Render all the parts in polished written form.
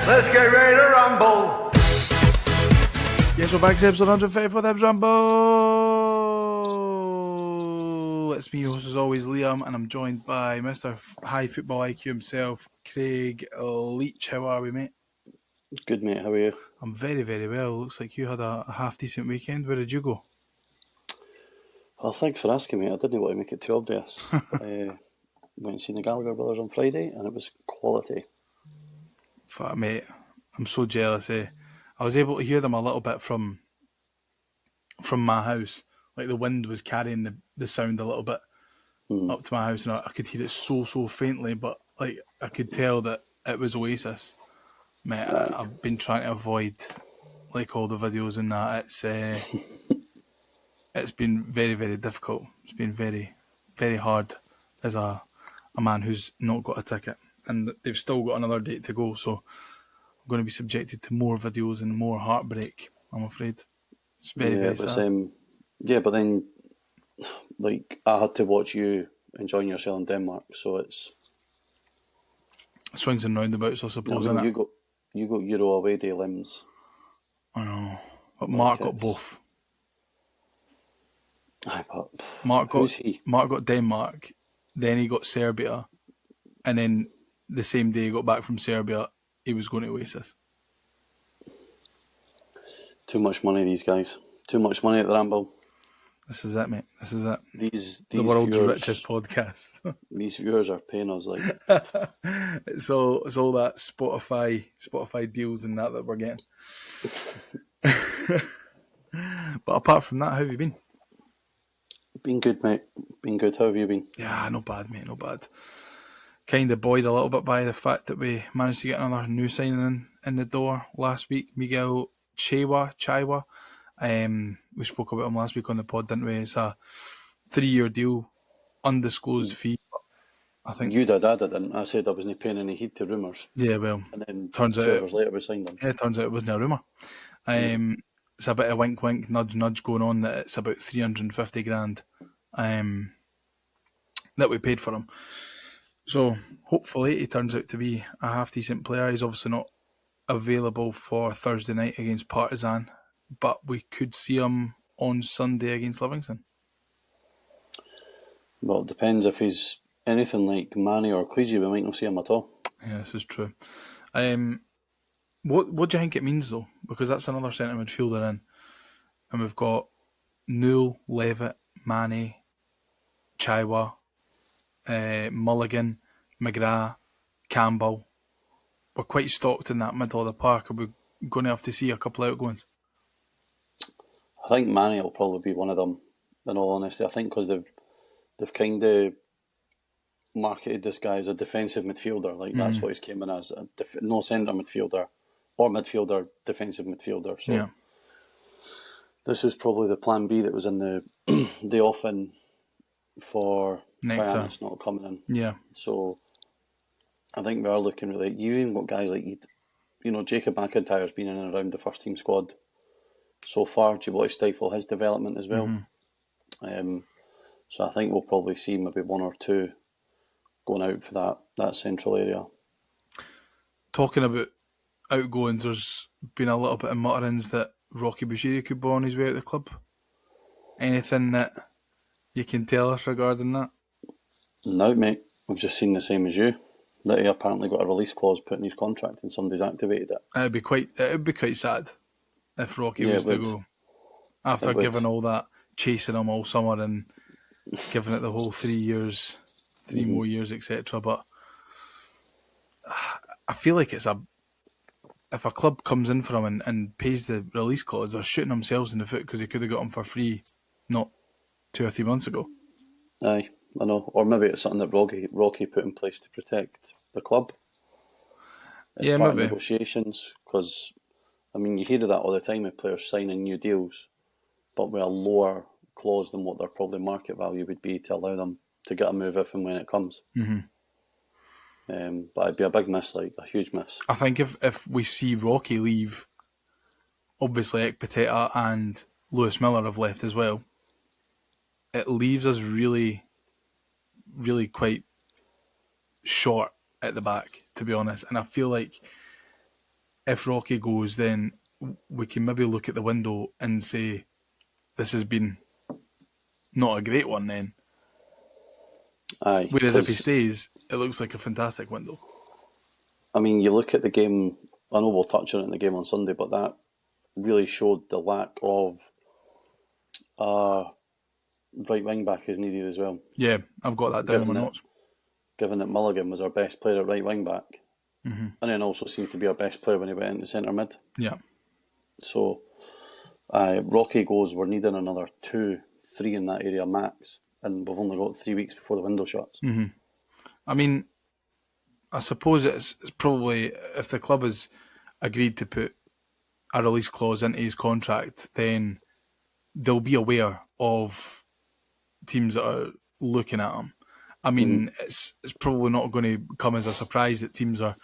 Let's get ready to rumble. Yes, we're back to episode 154 of the Hibs Rumble. It's me, host as always, Liam, and I'm joined by Mr. High Football IQ himself, Craig Leach. How are we, mate? Good, mate. How are you? I'm very, very well. Looks like you had a half-decent weekend. Where did you go? Well, thanks for asking, mate. I didn't want to make it too obvious. Went and seen the Gallagher brothers on Friday, and it was quality. Fuck, mate. I'm so jealous, eh? I was able to hear them a little bit from my house. Like the wind was carrying the sound a little bit up to my house, and I could hear it so faintly, but like I could tell that it was Oasis. Mate, I've been trying to avoid like all the videos and that. It's been very, very difficult. It's been very, very hard as a man who's not got a ticket, and they've still got another date to go. So I'm going to be subjected to more videos and more heartbreak, I'm afraid. It's very, very sad. But then, like, I had to watch you enjoying yourself in Denmark, so it's swings and roundabouts, I suppose. Innit? You got Euro away day limbs. I know, but Mark got both. Mark got Denmark, then he got Serbia, and then the same day he got back from Serbia, he was going to Oasis. Too much money, these guys. Too much money at the Ramble. This is it, mate. This is it. These the world's viewers, richest podcast. These viewers are paying us like. It's all that Spotify deals and that we're getting. But apart from that, how have you been? Been good, mate. Been good. How have you been? Yeah, not bad, mate. Not bad. Kind of buoyed a little bit by the fact that we managed to get another new signing in the door last week. Miguel Chaiwa. We spoke about him last week on the pod, didn't we? It's a 3-year deal, undisclosed fee. I think you did. I didn't. I said I wasn't paying any heed to rumours. Yeah, well, and then turns 2 out hours later we signed him. Yeah, it turns out it wasn't a rumour. It's a bit of wink, nudge, nudge going on that it's about 350 grand that we paid for him. So hopefully he turns out to be a half decent player. He's obviously not available for Thursday night against Partizan, but we could see him on Sunday against Livingston. Well, it depends. If he's anything like Manny or Cleese, we might not see him at all. Yeah, this is true. What do you think it means, though? Because that's another centre midfielder in. And we've got Newell, Levitt, Manny, Chaiwa, Mulligan, McGrath, Campbell. We're quite stocked in that middle of the park. Are we going to have to see a couple of outgoings? I think Manny will probably be one of them, in all honesty. I think because they've kind of marketed this guy as a defensive midfielder. Like, that's what he's came in as. No centre midfielder or midfielder, defensive midfielder. So yeah. This is probably the plan B that was in the offing for Triana's not coming in. Yeah. So I think we are looking really. You even got guys like, Jacob McIntyre's been in and around the first team squad so far. Do you want to stifle his development as well? So I think we'll probably see maybe 1 or 2 going out for that central area. Talking about outgoings, there's been a little bit of mutterings that Rocky Bushiri could be on his way out of the club. Anything that you can tell us regarding that? No, mate. We've just seen the same as you. That he apparently got a release clause put in his contract and somebody's activated it. It would be quite sad if Rocky was to go after giving all that, chasing him all summer and giving it the whole 3 years, 3 more years, etc. But I feel like if a club comes in for him and pays the release clause, they're shooting themselves in the foot because they could have got him for free not 2 or 3 months ago. Aye, I know. Or maybe it's something that Rocky put in place to protect the club. It's part of negotiations, because, you hear of that all the time with players signing new deals, but with a lower clause than what their probably market value would be to allow them to get a move if and when it comes. But it'd be a big miss, like a huge miss. I think if we see Rocky leave, obviously Ekpiteta and Lewis Miller have left as well, it leaves us really, really quite short at the back, to be honest. And I feel like if Rocky goes, then we can maybe look at the window and say this has been not a great one then. Aye. Whereas if he stays, it looks like a fantastic window. I mean, you look at the game, I know we'll touch on it in the game on Sunday, but that really showed the lack of right wing back is needed as well. Yeah, I've got that down in my notes. Given that Mulligan was our best player at right wing back, mm-hmm. and then also seemed to be our best player when he went into centre mid. Yeah. So, Rocky goes, we're needing another 2-3 in that area max, and we've only got 3 weeks before the window shuts. Mm-hmm. I mean, I suppose it's probably, if the club has agreed to put a release clause into his contract, then they'll be aware of teams that are looking at him. I mean, it's probably not going to come as a surprise that teams are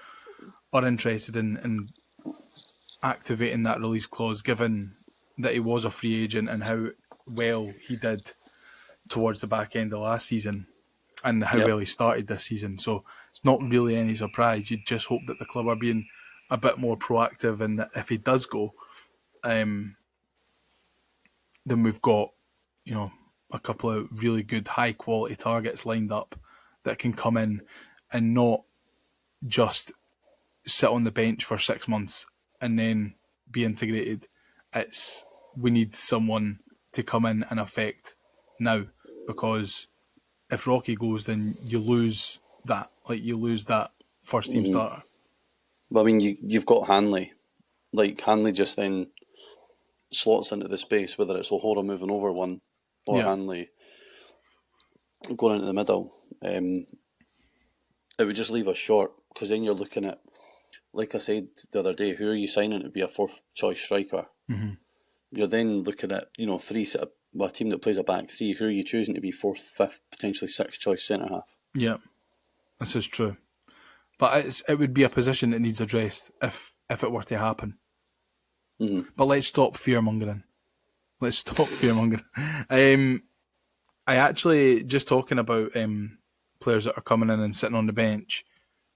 interested in activating that release clause, given that he was a free agent and how well he did towards the back end of last season and how well he started this season. So it's not really any surprise. You just hope that the club are being a bit more proactive, and that if he does go, then we've got, a couple of really good high quality targets lined up that can come in and not just sit on the bench for 6 months and then be integrated. We need someone to come in and affect now, because if Rocky goes, then you lose that. Like, you lose that first team starter. But I mean, you've got Hanley. Like, Hanley just then slots into the space, whether it's O'Hora moving over one or Hanley going into the middle. It would just leave us short, because then you're looking at, like I said the other day, who are you signing to be a fourth choice striker? Mm-hmm. You're then looking at, a team that plays a back three. Who are you choosing to be fourth, fifth, potentially sixth choice centre half? Yeah, this is true. But it would be a position that needs addressed if it were to happen. Mm-hmm. But let's stop fear-mongering. I actually, just talking about players that are coming in and sitting on the bench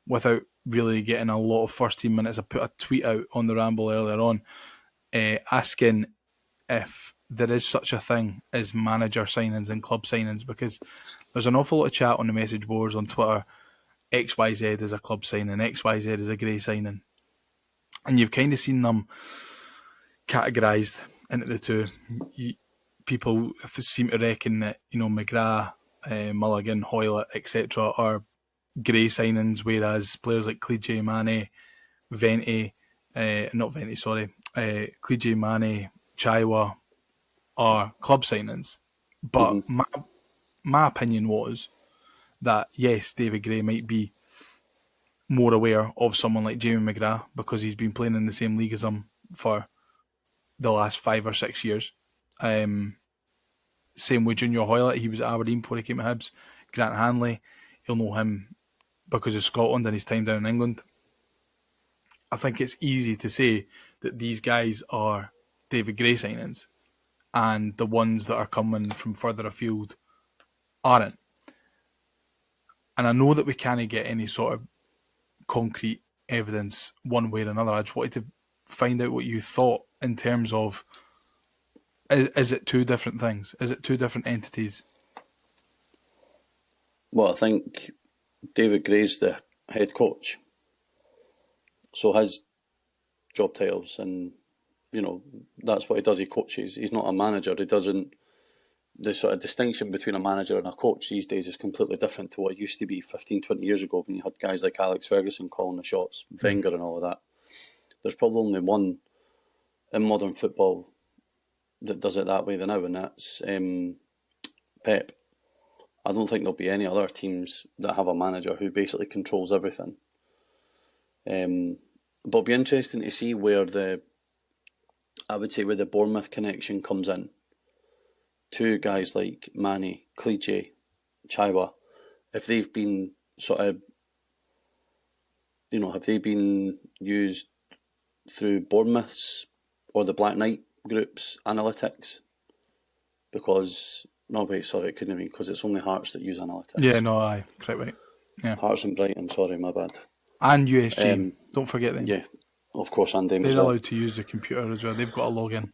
without really getting a lot of first-team minutes, I put a tweet out on the Ramble earlier on asking if there is such a thing as manager signings and club signings, because there's an awful lot of chat on the message boards on Twitter. XYZ is a club signing, XYZ is a grey signing. And you've kind of seen them categorised into the two. People seem to reckon that, McGrath, Mulligan, Hoylett, etc. are grey signings, whereas players like Clige, Mane, Clige, Mane, Chaiwa are club signings. But my opinion was that, yes, David Gray might be more aware of someone like Jamie McGrath because he's been playing in the same league as him for the last 5 or 6 years. Same with Junior Hoylett. He was at Aberdeen before he came to Hibs. Grant Hanley, he'll know him because of Scotland and his time down in England. I think it's easy to say that these guys are David Gray signings and the ones that are coming from further afield aren't. And I know that we can't get any sort of concrete evidence one way or another. I just wanted to find out what you thought in terms of, is it two different things? Is it two different entities? Well, I think David Gray's the head coach. So his job titles, and, that's what he does. He coaches. He's not a manager. He doesn't... The sort of distinction between a manager and a coach these days is completely different to what it used to be 15, 20 years ago when you had guys like Alex Ferguson calling the shots, Wenger and all of that. There's probably only one in modern football that does it that way now, and that's Pep. I don't think there'll be any other teams that have a manager who basically controls everything. But it'll be interesting to see where the Bournemouth connection comes in. Two guys like Mane, Cliche, Chaiwa, if they've been have they been used through Bournemouth's or the Black Knight group's analytics? Because, it couldn't have been, because it's only Hearts that use analytics. Yeah, no, aye, correct, right. Yeah. Hearts and Brighton, sorry, my bad. And USG, don't forget them. Yeah, Of course, and Dame They're as well. allowed to use the computer as well. They've got a login.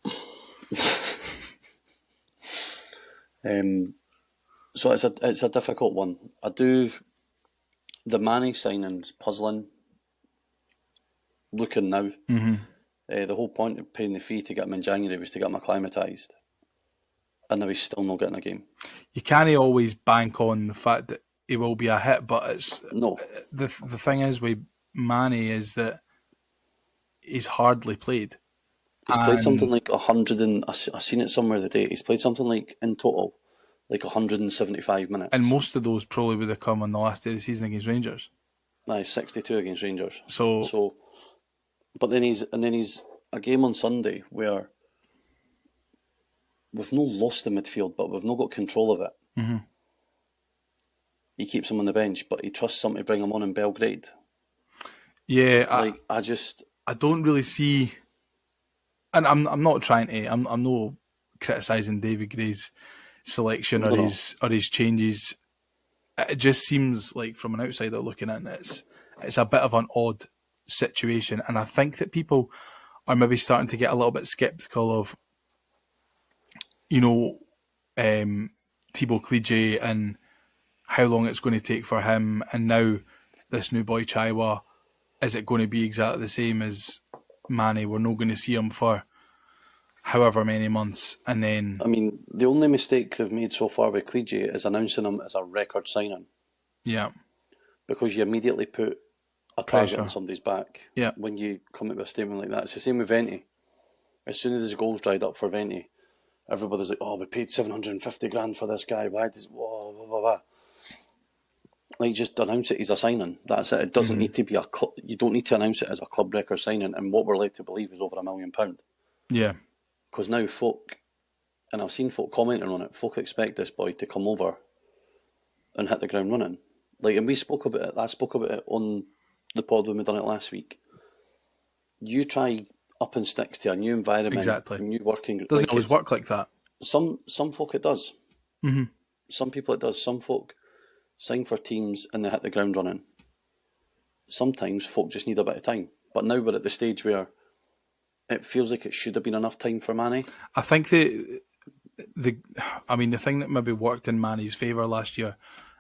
So it's a difficult one. The Manny signing's puzzling. Looking now, the whole point of paying the fee to get him in January was to get him acclimatised, and now he's still not getting a game. You can't always bank on the fact that he will be a hit, but it's No. The thing is with Manny is that he's hardly played. He's played something like 100 and I seen it somewhere the day. He's played something like in total like 175 minutes, and most of those probably would have come on the last day of the season against Rangers. Nice, 62 against Rangers. So, but then he's a game on Sunday where we've not lost the midfield, but we've not got control of it. Mm-hmm. He keeps him on the bench, but he trusts him to bring him on in Belgrade. Yeah, I don't really see, and I'm not trying to. I'm not criticising David Gray's selection or his changes. It just seems like from an outsider looking in, it's a bit of an odd situation, and I think that people are maybe starting to get a little bit sceptical of, Thibaut Clige and how long it's going to take for him, and now this new boy Chaiwa, is it going to be exactly the same as Manny? We're not going to see him for however many months, and then... I mean, the only mistake they've made so far with Clige is announcing him as a record signing. Yeah. Because you immediately put a target on somebody's back when you come up with a statement like that. It's the same with Venti. As soon as his goals dried up for Venti, everybody's like, oh, we paid 750 grand for this guy. Why does... Blah, blah, blah, blah. Like, just announce it, he's a signing. That's it. It doesn't need to be you don't need to announce it as a club record signing, and what we're led to believe is over £1 million. Yeah. Because now folk, and I've seen folk commenting on it, folk expect this boy to come over and hit the ground running. Like, and we spoke about it, I spoke about it on the pod when we done it last week. You try up and sticks to a new environment, a new working group. Doesn't always work like that. Some folk it does. Mm-hmm. Some people it does. Some folk sign for teams and they hit the ground running. Sometimes folk just need a bit of time. But now we're at the stage where it feels like it should have been enough time for Manny. I think the thing that maybe worked in Manny's favour last year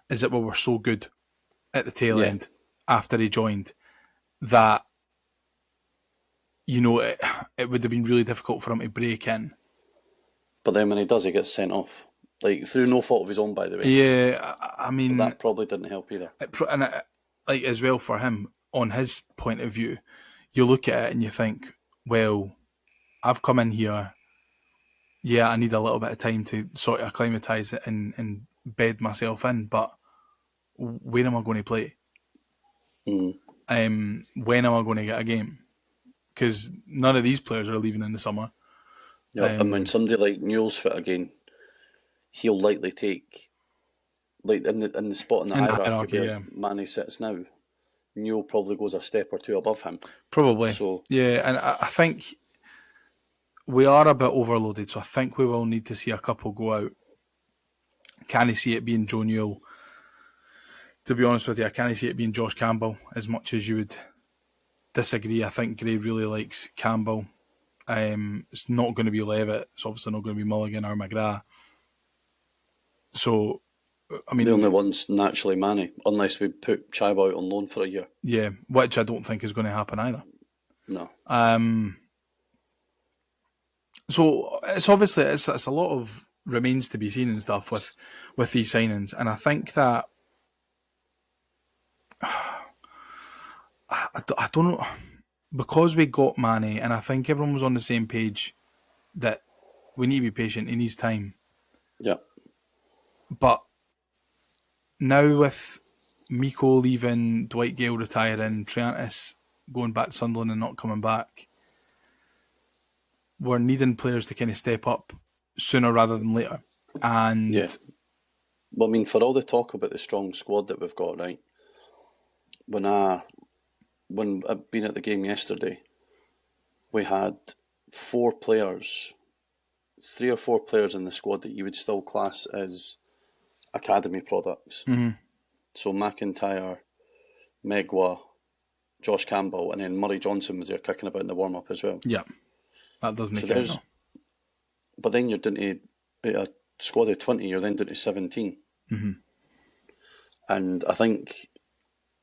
is that we were so good at the tail end after he joined that, it would have been really difficult for him to break in. But then when he does, he gets sent off. Like, through no fault of his own, by the way. Yeah, I mean... But that probably didn't help either. As well for him, on his point of view, you look at it and you think, well, I've come in here, I need a little bit of time to sort of acclimatise it and bed myself in, but where am I going to play? When am I going to get a game? Because none of these players are leaving in the summer. Yeah, and when somebody like Newell's fit again, he'll likely take, like in the spot in the hierarchy where Manny sits now, Newell probably goes a step or two above him. Probably. So and I think we are a bit overloaded, so I think we will need to see a couple go out. Can I see it being Joe Newell? To be honest with you, I can't see it being Josh Campbell as much as you would disagree. I think Gray really likes Campbell. It's not going to be Levitt. It's obviously not going to be Mulligan or McGrath. So, I mean... The only one's naturally Manny, unless we put Chaiwa out on loan for a year. Yeah, which I don't think is going to happen either. No. So, it's obviously, it's a lot of remains to be seen and stuff with these signings. And I think that... I don't know... Because we got Manny, and I think everyone was on the same page that we need to be patient, he needs time. Yeah. But now with Miko leaving, Dwight Gale retiring, Triantis going back to Sunderland and not coming back, we're needing players to kind of step up sooner rather than later. And well, I mean, for all the talk about the strong squad that we've got, right? When I've been at the game yesterday, we had 3 or 4 players in the squad that you would still class as academy products. Mm-hmm. So McIntyre, Megwa, Josh Campbell, and then Murray Johnson was there kicking about in the warm-up as well. Yeah, that doesn't So count, no. But then you're down to a squad of 20, you're then down to 17. Mm-hmm. And I think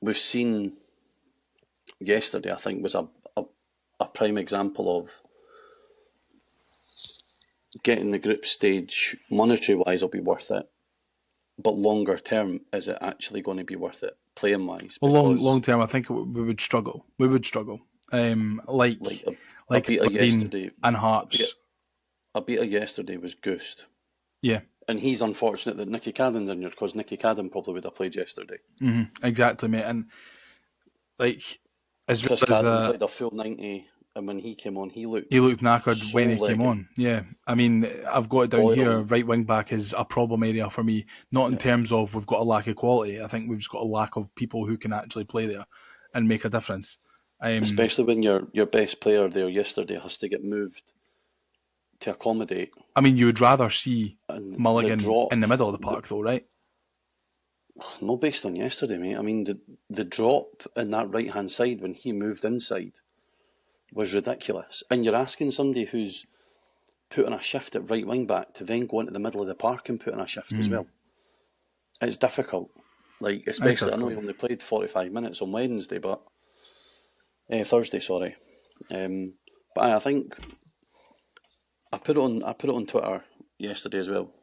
we've seen yesterday, I think, was a prime example of getting the group stage monetary-wise will be worth it, but longer term, is it actually going to be worth it playing-wise? Well, long term, I think we would struggle. We would struggle. Like beater yesterday and Hearts. A beater yesterday was Ghost. Yeah. And he's unfortunate that Nicky Cadden's injured, because Nicky Cadden probably would have played yesterday. Mm-hmm. Exactly, mate. And like, as Chris well as Cadden played a full 90, and when he came on, he looked knackered so when he came on. Yeah, I mean, I've got it down here. Right wing back is a problem area for me. Not in terms of we've got a lack of quality. I think we've just got a lack of people who can actually play there and make a difference. Especially when your best player there yesterday has to get moved to accommodate. I mean, you would rather see Mulligan in the middle of the park, though, right? No, based on yesterday, mate. I mean, the drop in that right-hand side when he moved inside was ridiculous. And you're asking somebody who's put on a shift at right wing back to then go into the middle of the park and put on a shift as well. It's difficult. Like, especially, I know he only played 45 minutes on Wednesday, but Thursday, sorry. But I think I put it on Twitter yesterday as well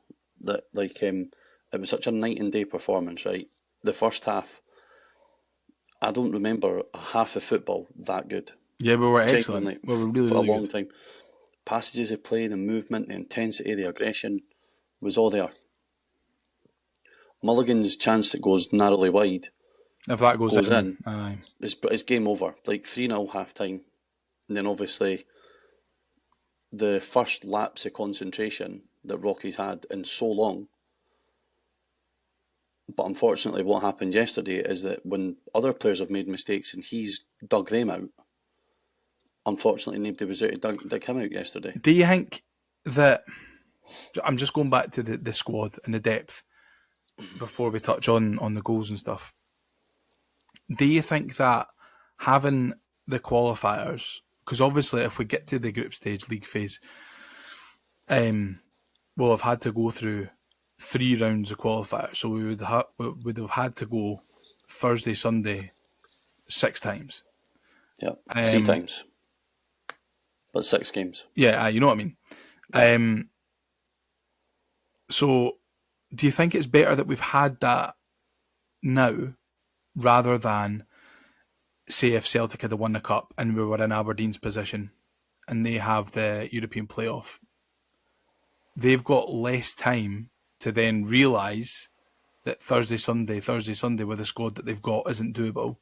that it was such a night and day performance, right? The first half, I don't remember a half of football that good. Yeah, we were excellent. We were really, for really a long good. time. Passages of play, the movement, the intensity, the aggression was all there. Mulligan's chance that goes narrowly wide, if that goes in, it's game over. Like 3-0 half time, and then obviously the first lapse of concentration that Rocky's had in so long. But unfortunately, what happened yesterday is that when other players have made mistakes and he's dug them out, unfortunately, nobody was there to dig him out yesterday. Do you think that... I'm just going back to the squad and the depth before we touch on the goals and stuff. Do you think that having the qualifiers... Because obviously, if we get to the group stage league phase, we'll have had to go through 3 rounds of qualifiers. So we would have had to go Thursday, Sunday 6 times. Yeah, 3 times. But 6 games. Yeah, you know what I mean. So, do you think it's better that we've had that now rather than, say, if Celtic had won the Cup and we were in Aberdeen's position and they have the European playoff? They've got less time to then realise that Thursday, Sunday with the squad that they've got isn't doable.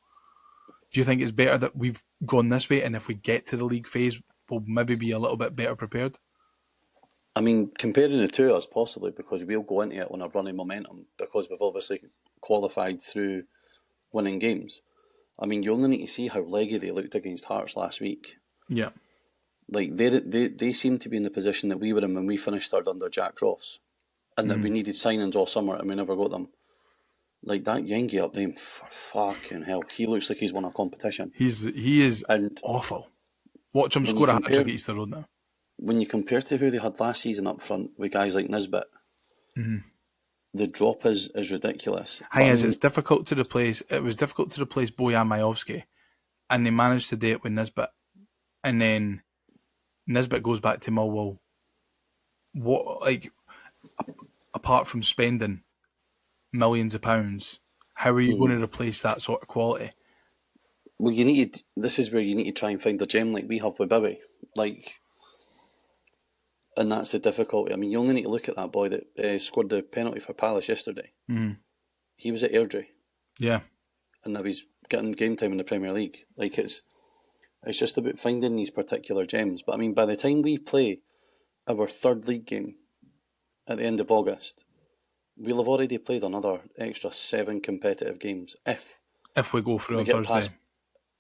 Do you think it's better that we've gone this way, and if we get to the league phase, we'll maybe be a little bit better prepared? I mean, comparing the two us possibly, because we'll go into it on a running momentum, because we've obviously qualified through winning games. I mean, you only need to see how leggy they looked against Hearts last week. Yeah. Like, they seem to be in the position that we were in when we finished third under Jack Ross, and that we needed signings all summer and we never got them. Like, that Yengi up there, for fucking hell, he looks like he's won a competition. He is awful. Watch him score a hat-trick at Easter Road now. When you compare to who they had last season up front with guys like Nisbet, the drop is ridiculous. It's difficult to replace. It was difficult to replace Bojan Majowski, and they managed to do it with Nisbet. And then Nisbet goes back to Millwall. What, like, apart from spending millions of pounds, how are you going to replace that sort of quality? Well, this is where you need to try and find a gem like we have with Bowie. Like, and that's the difficulty. I mean, you only need to look at that boy that scored the penalty for Palace yesterday. He was at Airdrie. Yeah. And now he's getting game time in the Premier League. Like, it's just about finding these particular gems. But I mean, by the time we play our 3rd league game at the end of August, we'll have already played another extra 7 competitive games. If we go through on Thursday.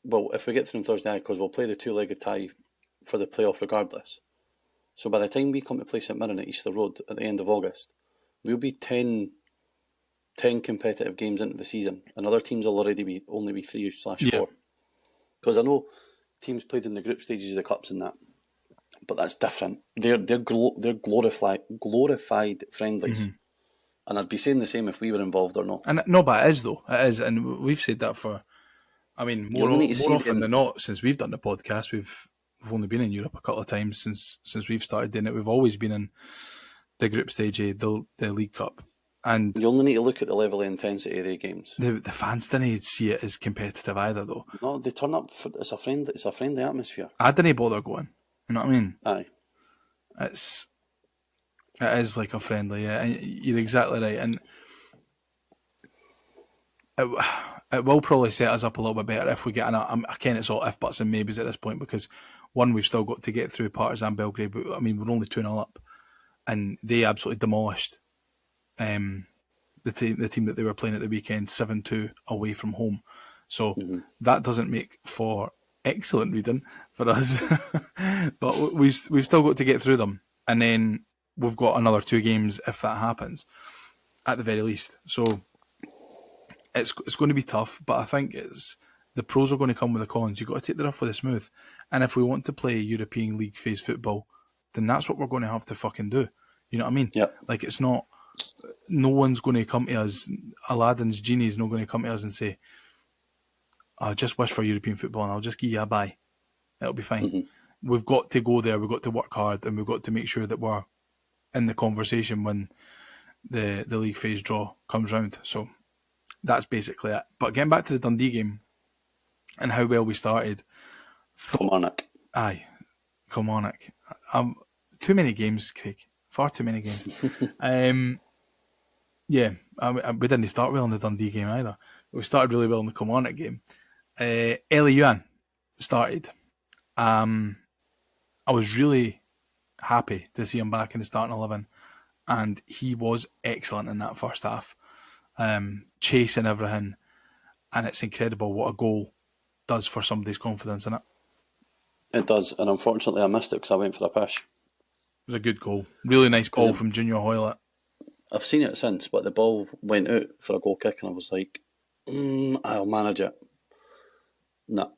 If we get through on Thursday, because we'll play the 2-legged tie for the playoff regardless. So by the time we come to play St Mirren at Easter Road at the end of August, we'll be 10 competitive games into the season, and other teams will already only be 3/4. Because I know teams played in the group stages of the cups and that, but that's different. They're glorified friendlies, and I'd be saying the same if we were involved or not. And no, but it is though. It is, and we've said that for. I mean, more often than not, since we've done the podcast, we've only been in Europe a couple of times since we've started doing it. We've always been in the group stage of the League Cup. And you only need to look at the level of intensity of the games. The fans didn't see it as competitive either, though. No, they turn up. It's a friendly atmosphere. I didn't bother going. You know what I mean? Aye. It is like a friendly. Yeah, and you're exactly right. And it will probably set us up a little bit better if we get again, it's all if, buts and maybes at this point, because one, we've still got to get through Partizan Belgrade, but I mean, we're only 2-0 up, and they absolutely demolished the team that they were playing at the weekend, 7-2 away from home. So that doesn't make for excellent reading for us. But we've still got to get through them. And then we've got another 2 games if that happens, at the very least. So it's going to be tough, but I think the pros are going to come with the cons. You've got to take the rough with the smooth. And if we want to play European League phase football, then that's what we're going to have to fucking do. You know what I mean? Yep. Like, it's not... No one's going to come to us, Aladdin's genie is not going to come to us and say, I just wish for European football and I'll just give you a bye. It'll be fine. We've got to go there, we've got to work hard, and we've got to make sure that we're in the conversation when the league phase draw comes round. So that's basically it. But getting back to the Dundee game and how well we started. Kilmarnock. Aye, Kilmarnock. Too many games, Craig. Far too many games. We didn't start well in the Dundee game either. We started really well in the Kilmarnock game. Ellie Yuan started. I was really happy to see him back in the starting 11, and he was excellent in that first half, chasing everything, and it's incredible what a goal does for somebody's confidence, isn't it? It does, and unfortunately I missed it because I went for a pish. It was a good goal. Really nice goal from Junior Hoylett. I've seen it since, but the ball went out for a goal kick and I was like, I'll manage it. Nah.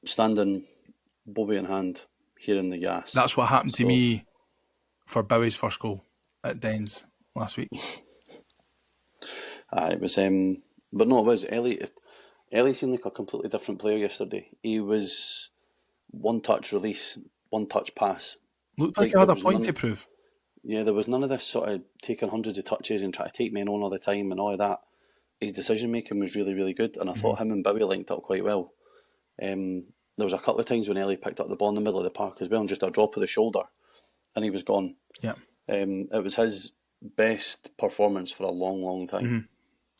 Standing, bobby in hand, here in the gas. That's what happened to me for Bowie's first goal at Dens last week. It was, but no, it was Ellie. Ellie seemed like a completely different player yesterday. He was one touch release, one touch pass. Looked like he had a point to prove. Yeah, there was none of this sort of taking hundreds of touches and trying to take men on all the time and all of that. His decision making was really, really good, and I thought him and Bowie linked up quite well. There was a couple of times when Ellie picked up the ball in the middle of the park as well, and just a drop of the shoulder, and he was gone. Yeah, it was his best performance for a long, long time.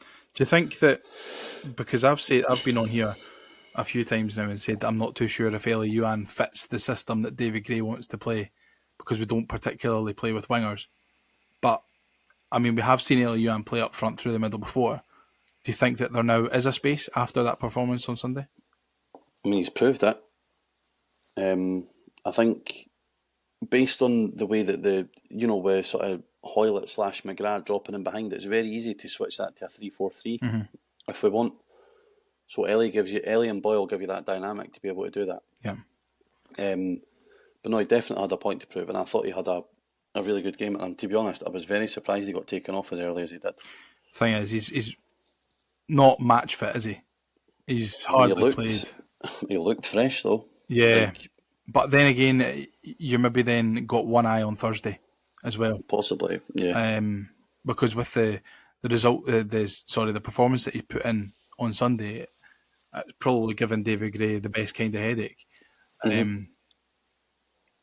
Do you think that, because I've been on here a few times now and said that I'm not too sure if Ellie Yuan fits the system that David Gray wants to play, because we don't particularly play with wingers. But, I mean, we have seen Ellie Yuan play up front through the middle before. Do you think that there now is a space after that performance on Sunday? I mean, he's proved it. I think, based on the way that with sort of Hoylett / McGrath dropping in behind, it's very easy to switch that to a 3-4-3 if we want. So Ellie and Boyle give you that dynamic to be able to do that. Yeah. But no, he definitely had a point to prove, and I thought he had a really good game. And to be honest, I was very surprised he got taken off as early as he did. Thing is, he's not match fit, is he? He's hardly played. He looked fresh though. Yeah, but then again, you maybe then got one eye on Thursday as well. Possibly, yeah. Because with the result, the performance that he put in on Sunday, it's probably given David Gray the best kind of headache.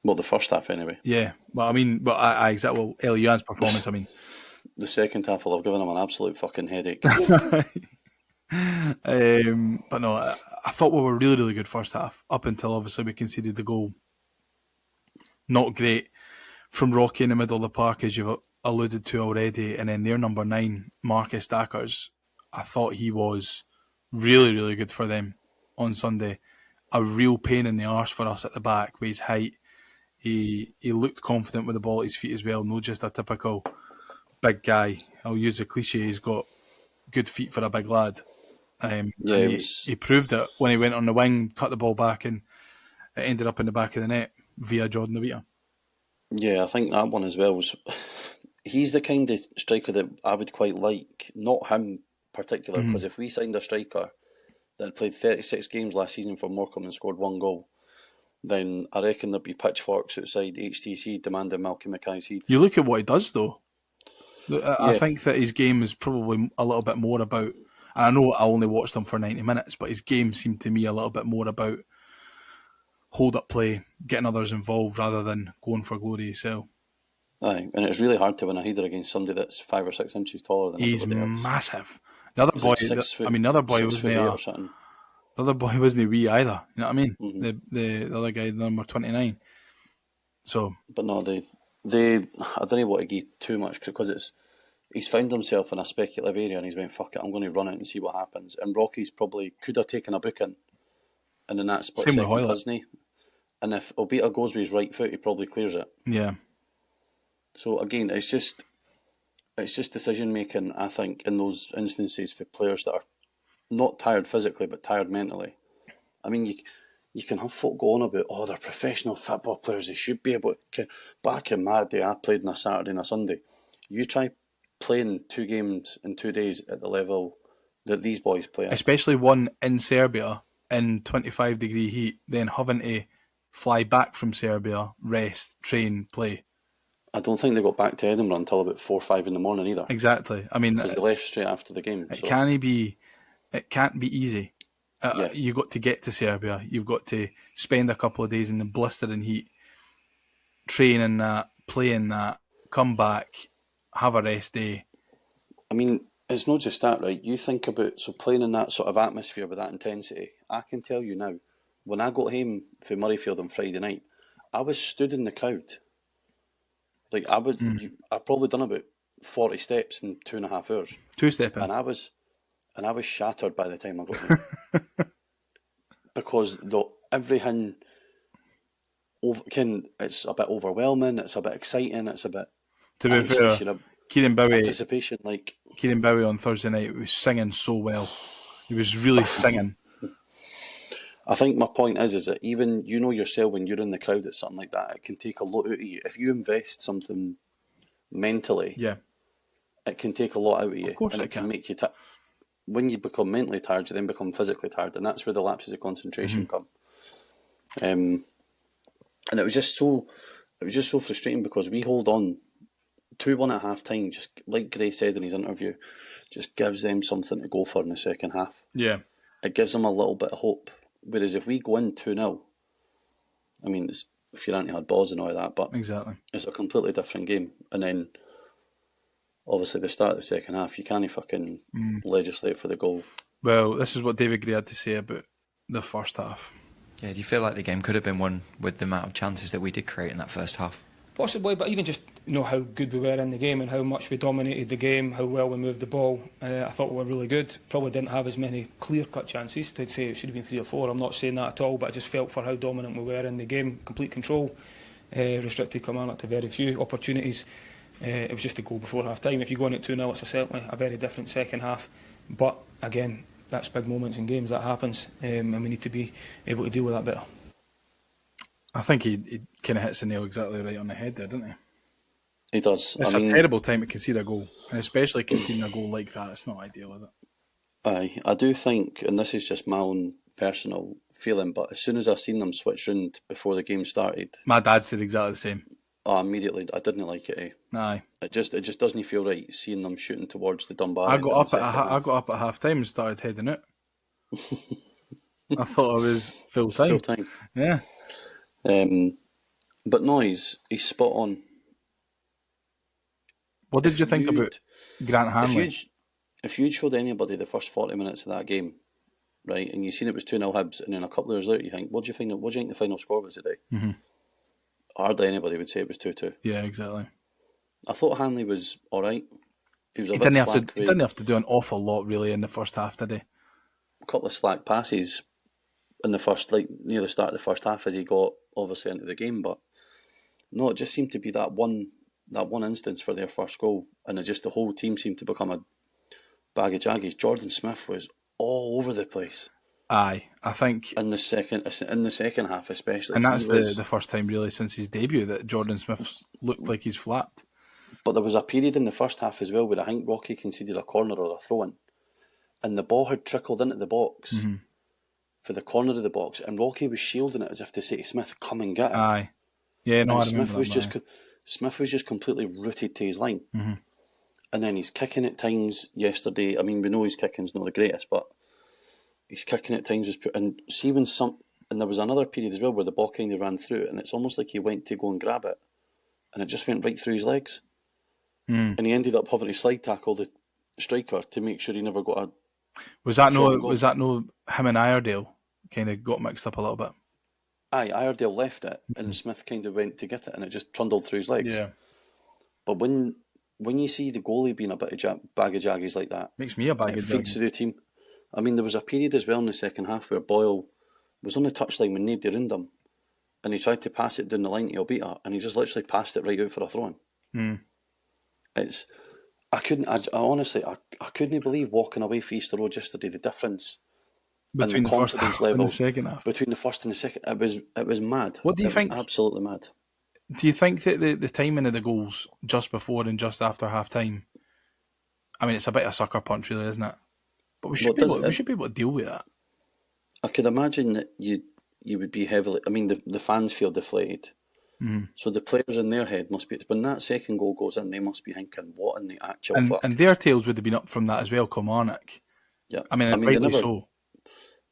Well, the first half anyway. Yeah, well, I mean, exactly. Well, Ellie Yuan's performance, I mean. The second half will have given him an absolute fucking headache. But no, I thought we were really, really good first half, up until obviously we conceded the goal. Not great from Rocky in the middle of the park, as you've alluded to already, and then their number 9, Marcus Dackers, I thought he was really, really good for them on Sunday. A real pain in the arse for us at the back with his height. He looked confident with the ball at his feet as well, not just a typical big guy. I'll use the cliche, he's got good feet for a big lad. Yeah, he proved it when he went on the wing, cut the ball back, and it ended up in the back of the net via Jordan Levita. Yeah, I think that one as well was. He's the kind of striker that I would quite like. Not him particular, because if we signed a striker that had played 36 games last season for Morecambe and scored 1 goal, then I reckon there'd be pitchforks outside HTC demanding Malcolm Mackay's head. You look at what he does, though. I Yeah. think that his game is probably a little bit more about, and I know I only watched him for 90 minutes, but his game seemed to me a little bit more about hold-up play, getting others involved rather than going for glory yourself. Aye, and it's really hard to win a header against somebody that's 5 or 6 inches taller than He's everybody else. massive. The other He's boy, like 6 foot, the other boy 6 foot 8 or wasn't something. the other boy wasn't wee either. You know what I mean? Mm-hmm. The other guy, number 29. So, But no, they I don't want to give too much because he's found himself in a speculative area and he's went, fuck it, I'm going to run it and see what happens. And Rocky's probably could have taken a booking, and in that split Same with second, Hoylett. doesn't he? And if Obita goes with his right foot, he probably clears it. yeah. So again, it's just decision making, I think, in those instances for players that are not tired physically but tired mentally. I mean, you can have folk go on about, oh, they're professional football players, they should be able to. Back in my day, I played on a Saturday and a Sunday. You try playing 2 games in 2 days at the level that these boys play at. Especially one in Serbia in 25-degree heat, then having to fly back from Serbia, rest, train, play. I don't think they got back to Edinburgh until about 4 or 5 in the morning either. Exactly. I mean, Because they left straight after the game. It can't be easy. Yeah. You've got to get to Serbia. You've got to spend a couple of days in the blistering heat, train in that, play in that, come back, have a rest day. I mean, it's not just that, right? You think about, so playing in that sort of atmosphere with that intensity, I can tell you now, when I got home from Murrayfield on Friday night, I was stood in the crowd. Like, I probably done about 40 steps in 2.5 hours. 2-stepping. And I was shattered by the time I got home. Because everything, it's a bit overwhelming, it's a bit exciting, it's a bit... To be fair, Kieran Bowie anticipation, like... Kieran Bowie on Thursday night was singing so well. He was really singing. I think my point is that even you know yourself when you're in the crowd at something like that, it can take a lot out of you. If you invest something mentally, Yeah. it can take a lot out of you. Of course and it can can. make you when you become mentally tired, you then become physically tired, and that's where the lapses of concentration come. And it was just so frustrating because we hold on 2-1 at half time, just like Gray said in his interview, just gives them something to go for in the second half. Yeah. It gives them a little bit of hope. Whereas if we go in 2-0, I mean, it's Fiorani had balls and all that, but Exactly. it's a completely different game. And then, obviously, the start of the second half, you can't fucking legislate for the goal. Well, this is what David Gray had to say about the first half. Yeah, do you feel like the game could have been won with the amount of chances that we did create in that first half? Possibly, but even just how good we were in the game and how much we dominated the game, how well we moved the ball, I thought we were really good. Probably didn't have as many clear-cut chances to say it should have been 3 or 4. I'm not saying that at all, but I just felt for how dominant we were in the game, complete control, restricted Kilmarnock to very few opportunities. It was just a goal before half-time. If you go on at 2-0, it's certainly a very different second half. But again, that's big moments in games, that happens, and we need to be able to deal with that better. I think he kind of hits the nail exactly right on the head there, doesn't he? He does. It's a terrible time to concede a goal, and especially conceding a goal like that. It's not ideal, is it? Aye, I do think, and this is just my own personal feeling, but as soon as I seen them switch round before the game started, My dad said exactly the same. Immediately I didn't like it. Aye. It just doesn't feel right seeing them shooting towards the Dunbar. I got up at half time and started heading out. I thought I was full time. Full time. Yeah. But no, he's spot on. What did you think about Grant Hanley? If you'd showed anybody the first 40 minutes of that game, right, and you seen it was 2-0 Hibs, and then a couple of years later you think, what do you think the final score was today? Mm-hmm. Hardly anybody would say it was 2-2. Yeah, exactly. I thought Hanley was alright. He didn't have to do an awful lot really in the first half, did he? A couple of slack passes in the first, near the start of the first half as he got obviously into the game, but no, it just seemed to be that one instance for their first goal, and the whole team seemed to become a bag of jaggies. Jordan Smith was all over the place. Aye, I think In the second half, especially, and that's the first time really since his debut that Jordan Smith looked like he's flat. But there was a period in the first half as well where I think Rocky conceded a corner or a throw-in, and the ball had trickled into the box for the corner of the box, and Rocky was shielding it as if to say to Smith, "Come and get it." Aye, yeah, no, and I remember Smith was just completely rooted to his line, and then he's kicking at times. Yesterday, I mean, we know his kicking's not the greatest, but his kicking at times was and see when and there was another period as well where the ball kind of ran through, and it's almost like he went to go and grab it, and it just went right through his legs. And he ended up having to slide tackle the striker to make sure he never got a. Was that no him and Iredale kind of got mixed up a little bit? Aye, Iredale left it, and Smith kind of went to get it, and it just trundled through his legs. Yeah. But when you see the goalie being a bit of bag of jaggies like that, Makes me a bag of feeds through the team. I mean, there was a period as well in the second half where Boyle was on the touchline when nobody around him, and he tried to pass it down the line to Obita, and he just literally passed it right out for a throw-in. I honestly couldn't believe walking away from Easter Road yesterday, the difference between in the first confidence half level and the second half. between the first and the second. It was mad. What do you think? Absolutely mad. Do you think that the timing of the goals just before and just after half time? I mean, it's a bit of a sucker punch, really, isn't it? But we should be able to deal with that. I could imagine that you would be heavily. I mean, the fans feel deflated. So the players in their head must be, when that second goal goes in, they must be thinking, what in the actual fuck? And their tails would have been up from that as well, Kilmarnock. Yeah. I mean rightly so.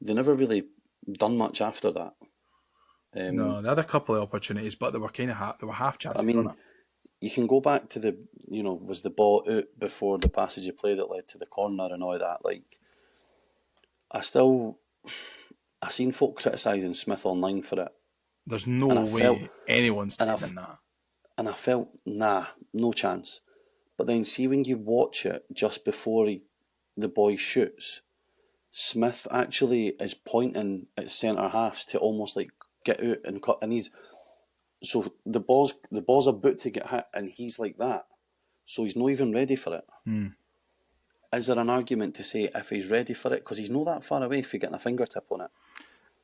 They never really done much after that. No, they had a couple of opportunities, but they were kind of half chances. I mean, you can go back to was the ball out before the passage of play that led to the corner and all that. Like, I seen folk criticising Smith online for it. There's no way anyone's taking that. And I felt, no chance. But then see when you watch it just before the boy shoots, Smith actually is pointing at centre halves to almost like get out and cut, and so the ball's about to get hit, and he's like that, so he's not even ready for it. Is there an argument to say if he's ready for it, because he's not that far away from getting a fingertip on it?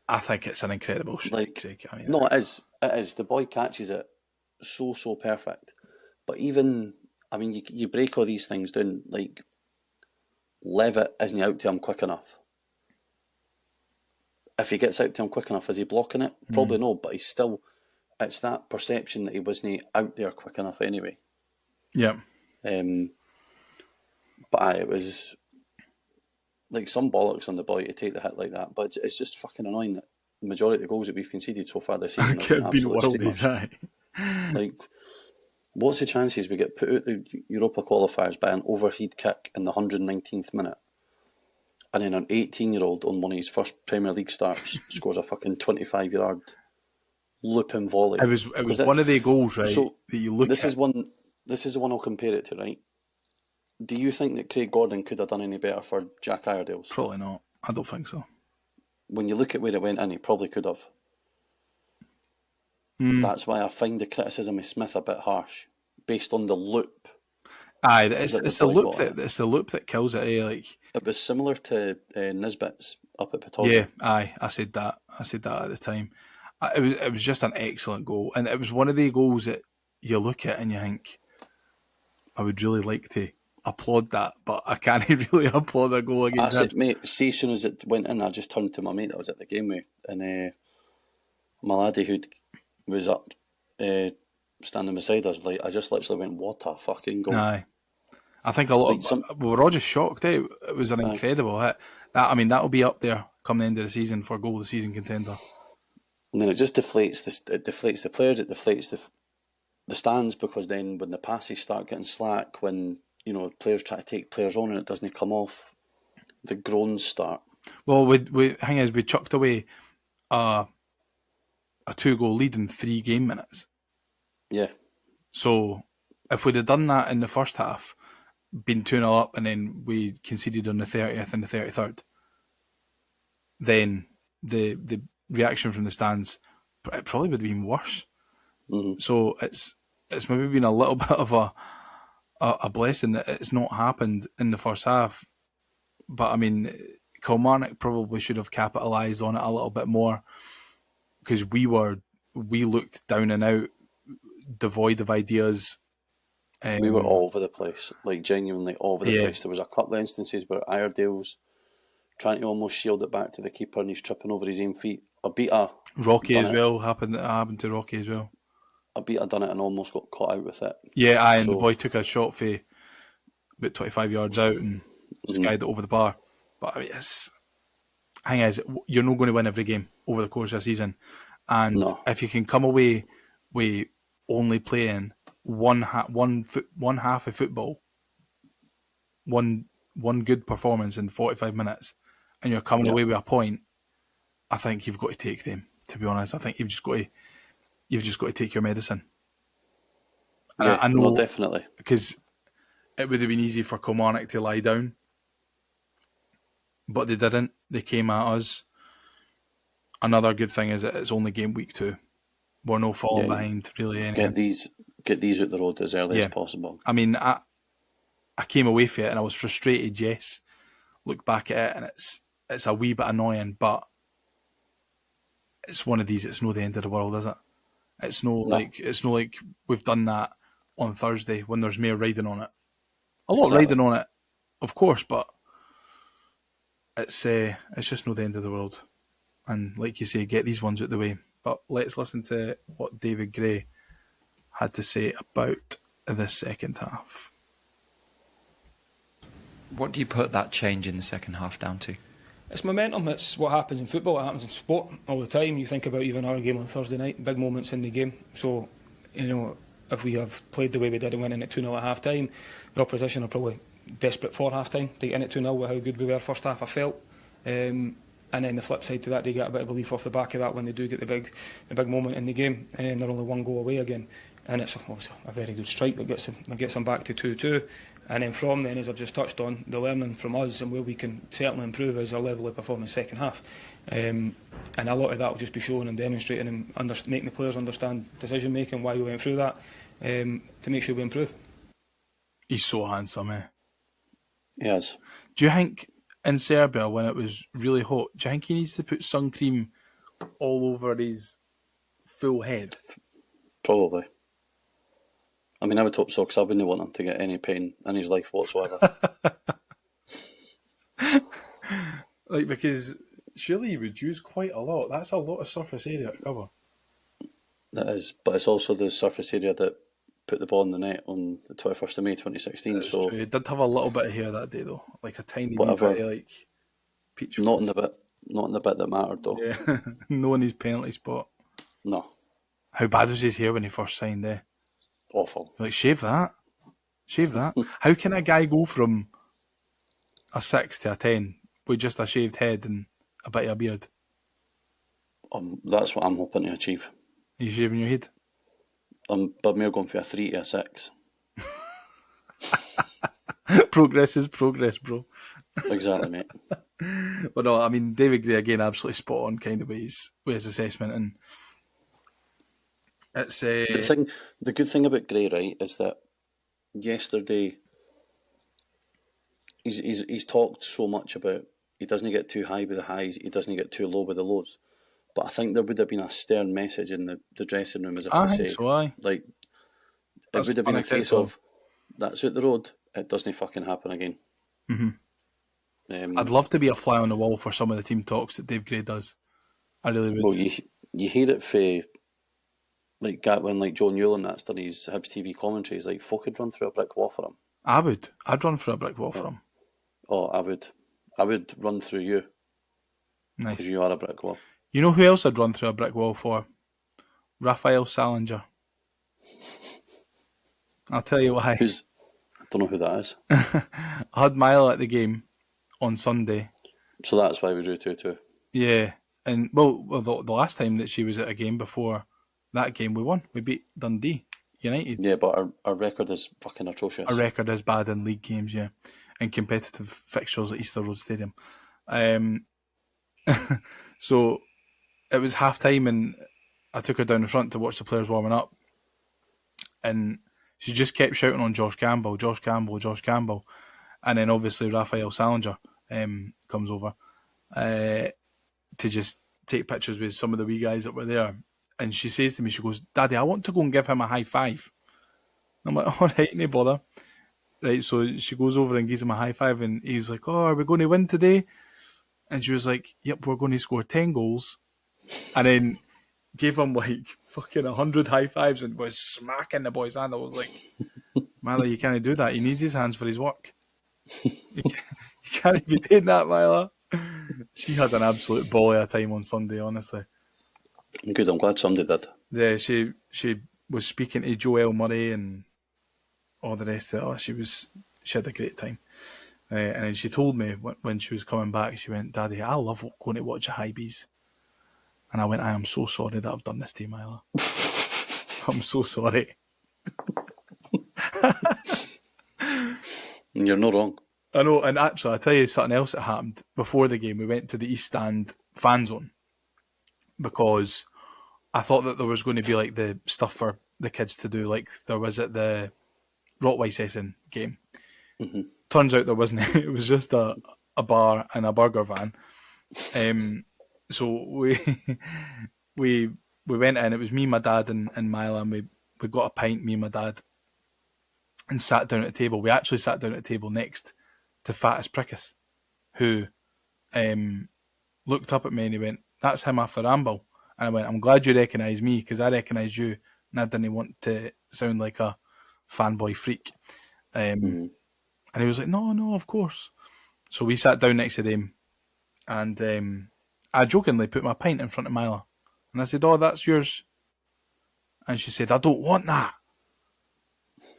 I think it's an incredible strike, Craig. I mean, no, it is. The boy catches it so perfect. But even, I mean, you break all these things down. Like, Levitt isn't out to him quick enough. If he gets out to him quick enough, is he blocking it? Probably no, but he's still. It's that perception that he wasn't out there quick enough anyway. Yeah. But it was like some bollocks on the boy to take the hit like that. But it's just fucking annoying that the majority of the goals that we've conceded so far this season have been absolute Like, what's the chances we get put out the Europa qualifiers by an overhead kick in the 119th minute, and then an 18-year-old on one of his first Premier League starts scores a fucking 25-yard looping volley? It was one of the goals, right? So that you look this at. This is the one I'll compare it to, right? Do you think that Craig Gordon could have done any better for Jack Iredale's? Probably not. I don't think so. When you look at where it went in, he probably could have. That's why I find the criticism of Smith a bit harsh, based on the loop. Aye, it's the loop that kills it. Eh? Like, it was similar to Nisbet's up at Partizan. Yeah, aye, I said that at the time. It was just an excellent goal, and it was one of the goals that you look at and you think, I would really like to applaud that, but I can't really applaud a goal against I said, mate, see, as soon as it went in, I just turned to my mate that was at the game with, and my laddie who was up standing beside us, like, I just literally went, what a fucking goal. Aye. I think a lot we were all just shocked. Eh? It was an incredible hit. That'll be up there come the end of the season for goal of the season contender. And then it just deflates the players, it deflates the stands, because then when the passes start getting slack, when players try to take players on and it doesn't come off, the groans start. Well, thing is, we chucked away a 2-goal lead in 3 game minutes. Yeah. So if we'd have done that in the first half, been 2-0 up, and then we conceded on the 30th and the 33rd, then the reaction from the stands, it probably would have been worse. Mm-hmm. So it's maybe been a little bit of a blessing that it's not happened in the first half. But I mean, Kilmarnock probably should have capitalised on it a little bit more, because we looked down and out, devoid of ideas. We were all over the place, like genuinely all over the place. There was a couple of instances where Iredale's trying to almost shield it back to the keeper and he's tripping over his own feet. Rocky as well, happened to Rocky as well. Abita done it and almost got caught out with it. Yeah, and the boy took a shot for about 25 yards out and skied it over the bar. But I mean, the thing is, you're not going to win every game over the course of a season. And if you can come away with only playing one half of football, one good performance in 45 minutes, and you're coming away with a point, I think you've got to take them. To be honest, I think you've just got to take your medicine. Yeah, I know, definitely, because it would have been easy for Kilmarnock to lie down, but they didn't. They came at us. Another good thing is that it's only game week 2. We're no falling behind really anything. Get these out the road as early as possible. I mean, I came away from it and I was frustrated. Yes, look back at it and it's a wee bit annoying, but it's one of these. It's no the end of the world, is it? It's no like we've done that on Thursday when there's more riding on it. A lot of riding on it, of course, but it's just no the end of the world. And like you say, get these ones out the way. But let's listen to what David Gray had to say about the second half. What do you put that change in the second half down to? It's momentum. It's what happens in football. It happens in sport all the time. You think about even our game on Thursday night, big moments in the game. So, if we have played the way we did and went in at 2-0 at half time, the opposition are probably desperate for half time to get in at 2-0 with how good we were first half, I felt. And then the flip side to that, they get a bit of belief off the back of that when they do get the big moment in the game, and they're only one goal away again. And it's obviously a very good strike that gets them back to 2-2. And then from then, as I've just touched on, the learning from us and where we can certainly improve is our level of performance second half. And a lot of that will just be showing and demonstrating and making the players understand decision making, why we went through that, to make sure we improve. He's so handsome, eh? Yes. Do you think in Serbia, when it was really hot, do you think he needs to put sun cream all over his full head? Probably. I mean, I would hope so, because I wouldn't want him to get any pain in his life whatsoever. Because surely he would use quite a lot. That's a lot of surface area to cover. That is, but it's also the surface area that put the ball in the net on the 21st of May 2016. That's so true. He did have a little bit of hair that day, though, like a tiny bit of peach. Not in the bit that mattered, though. Yeah, no in his penalty spot. No. How bad was his hair when he first signed there? Awful. Like, shave that. How can a guy go from a 6 to a 10 with just a shaved head and a bit of a beard? That's what I'm hoping to achieve. Are you shaving your head? But we're going for a 3 to a 6. Progress is progress, bro. Exactly, mate. But no, I mean, David Gray, again, absolutely spot on kind of with his assessment. And it's the good thing about Gray, right, is that yesterday he's talked so much about he doesn't get too high with the highs, he doesn't get too low with the lows. But I think there would have been a stern message in the dressing room, as if to say, like, it would have been a case of, that's out the road, it doesn't fucking happen again. Mm-hmm. I'd love to be a fly on the wall for some of the team talks that Dave Gray does. I really would. Well, you hear it for, like, when like Joe Newland that's done his Hibs TV commentaries, like, folk would run through a brick wall for him. I would. I'd run through a brick wall for him. Oh, I would run through you. Nice. Because you are a brick wall. You know who else I'd run through a brick wall for? Raphael Salinger. I'll tell you why. I don't know who that is. I had Milo at the game on Sunday. So that's why we drew 2-2. Yeah. And, well the last time that she was at a game before that game, we won. We beat Dundee United. Yeah, but our record is fucking atrocious. Our record is bad in league games, yeah. And competitive fixtures at Easter Road Stadium. So it was half time and I took her down the front to watch the players warming up. And she just kept shouting on Josh Campbell. And then obviously Raphael Salinger comes over. to just take pictures with some of the wee guys that were there. And she says to me, she goes, "Daddy, I want to go and give him a high five." I'm like, "All right, no bother." Right, so she goes over and gives him a high five, and he's like, "Oh, are we going to win today?" And she was like, "Yep, we're going to score 10 goals." And then gave him like fucking 100 high fives and was smacking the boy's hand. I was like, "Myla, you can't do that. He needs his hands for his work. You can't be doing that, Myla." She had an absolute ball of a time on Sunday, honestly. Good, I'm glad somebody did. Yeah, she was speaking to Joel Murray and all the rest of it. Oh, she had a great time. And then she told me when she was coming back, she went, "Daddy, I love going to watch the high bees." And I went, "I am so sorry that I've done this to you, Myla. I'm so sorry." You're not wrong. I know, and actually, I'll tell you something else that happened before the game. We went to the East Stand fan zone because I thought that there was going to be like the stuff for the kids to do, like there was at the Rotweiss Essen game. Mm-hmm. Turns out there wasn't. It was just a bar and a burger van. So we went in. It was me, my dad, and Myla, and we got a pint, me and my dad, and sat down at the table. We actually sat down at the table next to Fattest Prickus, who looked up at me and he went, "That's him off the ramble." And I went, "I'm glad you recognise me because I recognised you and I didn't want to sound like a fanboy freak." And he was like, No, of course." So we sat down next to him and I jokingly put my pint in front of Myla. And I said, "Oh, that's yours." And she said, "I don't want that."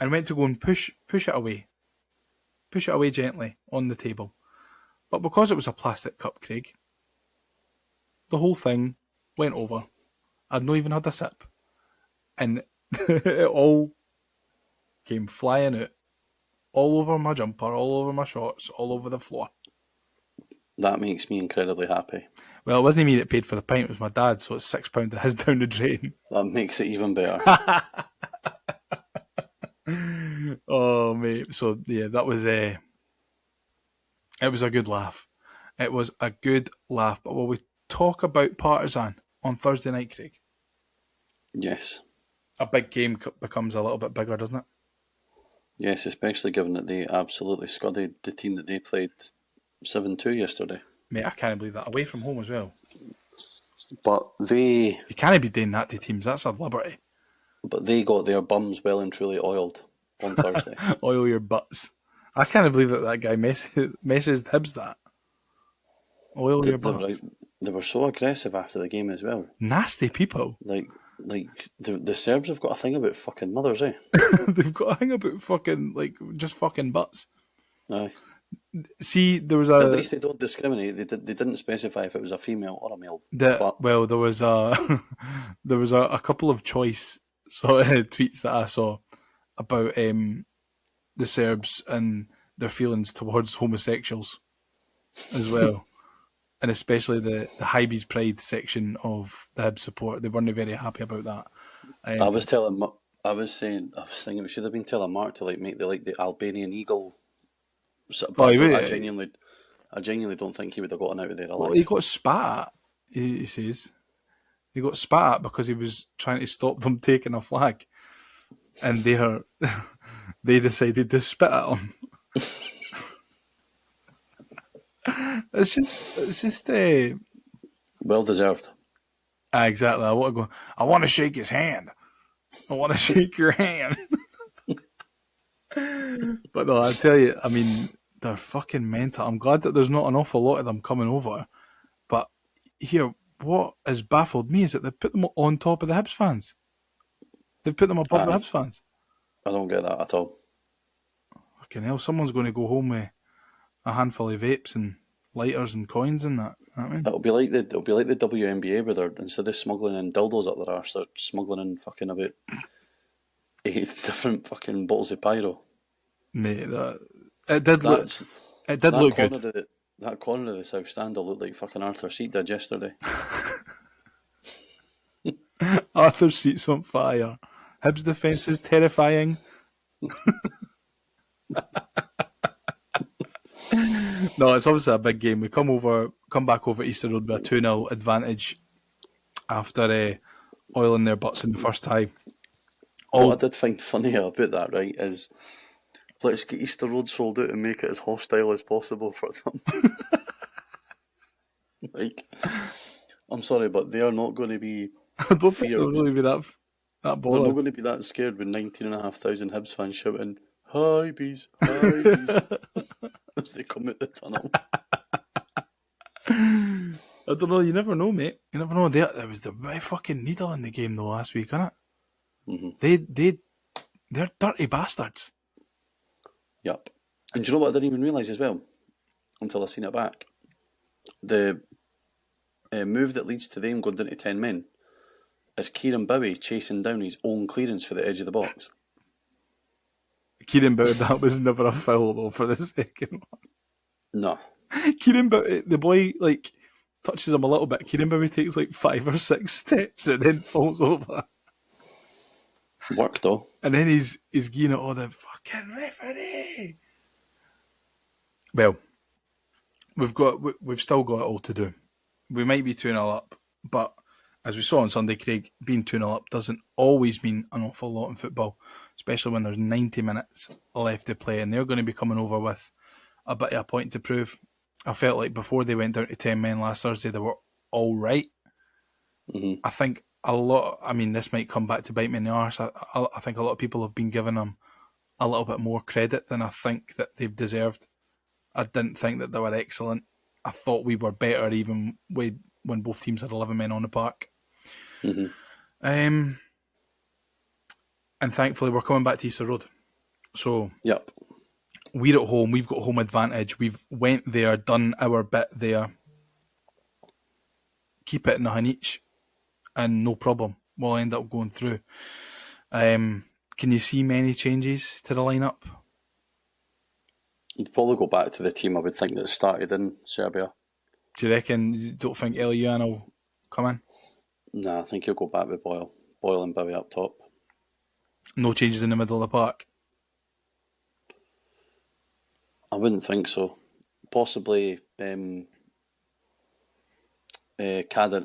And went to go and push it away. Push it away gently on the table. But because it was a plastic cup, Craig, the whole thing went over. I'd not even had a sip. And it all came flying out. All over my jumper, all over my shorts, all over the floor. That makes me incredibly happy. Well, it wasn't me that paid for the pint, it was my dad, so it's £6 of his down the drain. That makes it even better. Oh, mate. So, yeah, that was it was a good laugh. It was a good laugh. But will we talk about Partizan on Thursday night, Craig? Yes. A big game becomes a little bit bigger, doesn't it? Yes, especially given that they absolutely scudded the team that they played 7-2 yesterday. Mate, I can't believe that. Away from home as well. But they... You can't be doing that to teams. That's a liberty. But they got their bums well and truly oiled on Thursday. Oil your butts. I can't believe that guy messaged Hibs that. Oil your butts. They were so aggressive after the game as well. Nasty people. Like the Serbs have got a thing about fucking mothers, eh? They've got a thing about fucking, like, just fucking butts. Aye. See, there was At least they don't discriminate. They didn't specify if it was a female or a male. Well, there was a couple of choice sort of tweets that I saw about the Serbs and their feelings towards homosexuals as well. And especially the Hybe's Pride section of the Hibs support. They weren't very happy about that. I was thinking we should have been telling Mark to make the Albanian eagle. But I genuinely don't think he would have gotten out of there alive. Well, he got spat at, he says. He got spat at because he was trying to stop them taking a flag. And they decided to spit at him. It's just well deserved. Exactly. I want to shake his hand. I want to shake your hand. But no, I tell you, I mean, they're fucking mental. I'm glad that there's not an awful lot of them coming over. But here, what has baffled me is that they put them on top of the Hibs fans. They've put them above the Hibs fans. I don't get that at all. Fucking hell, someone's going to go home with a handful of vapes and lighters and coins and that. You know what I mean? It'll be like the WNBA where they're, instead of smuggling in dildos up their arse, they're smuggling in fucking about 8 different fucking bottles of pyro. Mate, it did look good. That corner of the South Stand will look like fucking Arthur's Seat did yesterday. Arthur's Seat's on fire. Hibs' defence is terrifying. No, it's obviously a big game. We come over come back over Easter Road with a 2-0 advantage after oiling their butts in the first time. What I did find funny about that, right, is let's get Easter Road sold out and make it as hostile as possible for them. Like, I'm sorry, but they are not going to be I don't think feared. they'll really be that They're not bothered. going to be that scared with 19,500 Hibs fans shouting, "Hi, bees, hi, bees," as they come out the tunnel. I don't know. You never know, mate. You never know. There was the big fucking needle in the game though last week, innit? Mm-hmm. They're dirty bastards. Yep. And do you know what I didn't even realise as well until I seen it back? The move that leads to them going down to 10 men is Kieran Bowie chasing down his own clearance for the edge of the box. Kieran Bowie, that was never a foul though for the second one. No. Kieran Bowie, the boy like touches him a little bit. Kieran Bowie takes like 5 or 6 steps and then falls over. Worked though. And then he's getting at all the fucking referee. Well, we've still got it all to do. We might be 2-0 up, but as we saw on Sunday, Craig, being 2-0 up doesn't always mean an awful lot in football, especially when there's 90 minutes left to play, and they're going to be coming over with a bit of a point to prove. I felt like before they went down to 10 men last Thursday, they were all right. Mm-hmm. I think this might come back to bite me in the arse. I think a lot of people have been giving them a little bit more credit than I think that they've deserved. I didn't think that they were excellent. I thought we were better even when both teams had 11 men on the park. Mm-hmm. And thankfully we're coming back to Easter Road. So Yep. We're at home. We've got home advantage. We've went there, done our bit there. Keep it in a each, and no problem. We'll end up going through. Can you see many changes to the lineup? You'd probably go back to the team I would think that started in Serbia. Do you reckon? You don't think Elian will come in? Nah, I think you'll go back with Boyle. Boyle and Bowie up top. No changes in the middle of the park? I wouldn't think so. Possibly Cadden.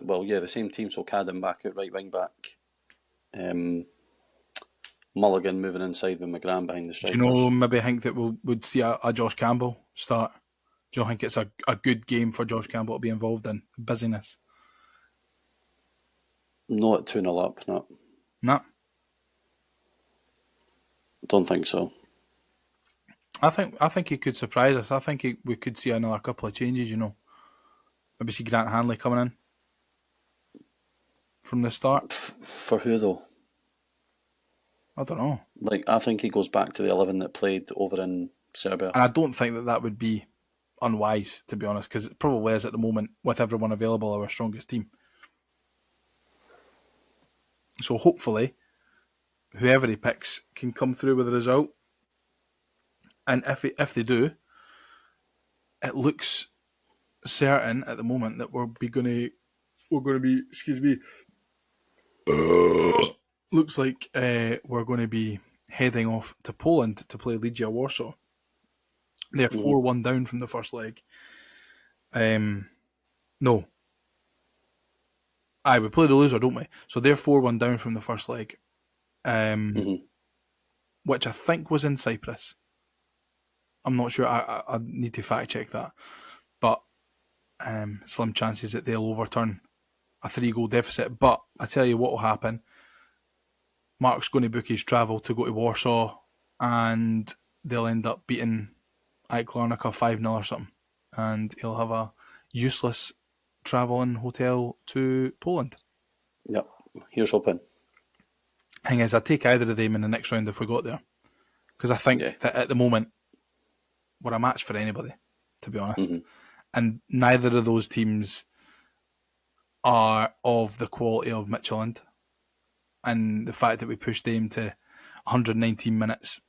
Well, yeah, the same team. So Cadden back at right wing back. Mulligan moving inside with McGran behind the strikers. Do you know, maybe think that we'd see a Josh Campbell start? Do you think it's a good game for Josh Campbell to be involved in? Busyness? Not at 2-0 up, no. Nah. Don't think so. I think he could surprise us. I think we could see another couple of changes, you know. Maybe see Grant Hanley coming in from the start. For who though? I don't know. Like, I think he goes back to the 11 that played over in Serbia. And I don't think that would be unwise, to be honest, because it probably is at the moment, with everyone available, our strongest team. So hopefully, whoever he picks can come through with a result. And if they do, it looks certain at the moment that we're going to be, excuse me, looks like we're going to be heading off to Poland to play Legia Warsaw. They're 4-1 down from the first leg. No. We play the loser, don't we? So they're 4-1 down from the first leg, which I think was in Cyprus. I'm not sure. I need to fact check that. But slim chances that they'll overturn a 3-goal deficit. But I tell you what will happen. Mark's going to book his travel to go to Warsaw, and they'll end up beating Kilmarnock 5-0 or something. And he'll have a useless travelling hotel to Poland. Yep, here's hoping. Thing is, I'd take either of them in the next round if we got there. Because I think that at the moment, we're a match for anybody, to be honest. Mm-hmm. And neither of those teams are of the quality of Midtjylland. And the fact that we pushed them to 119 minutes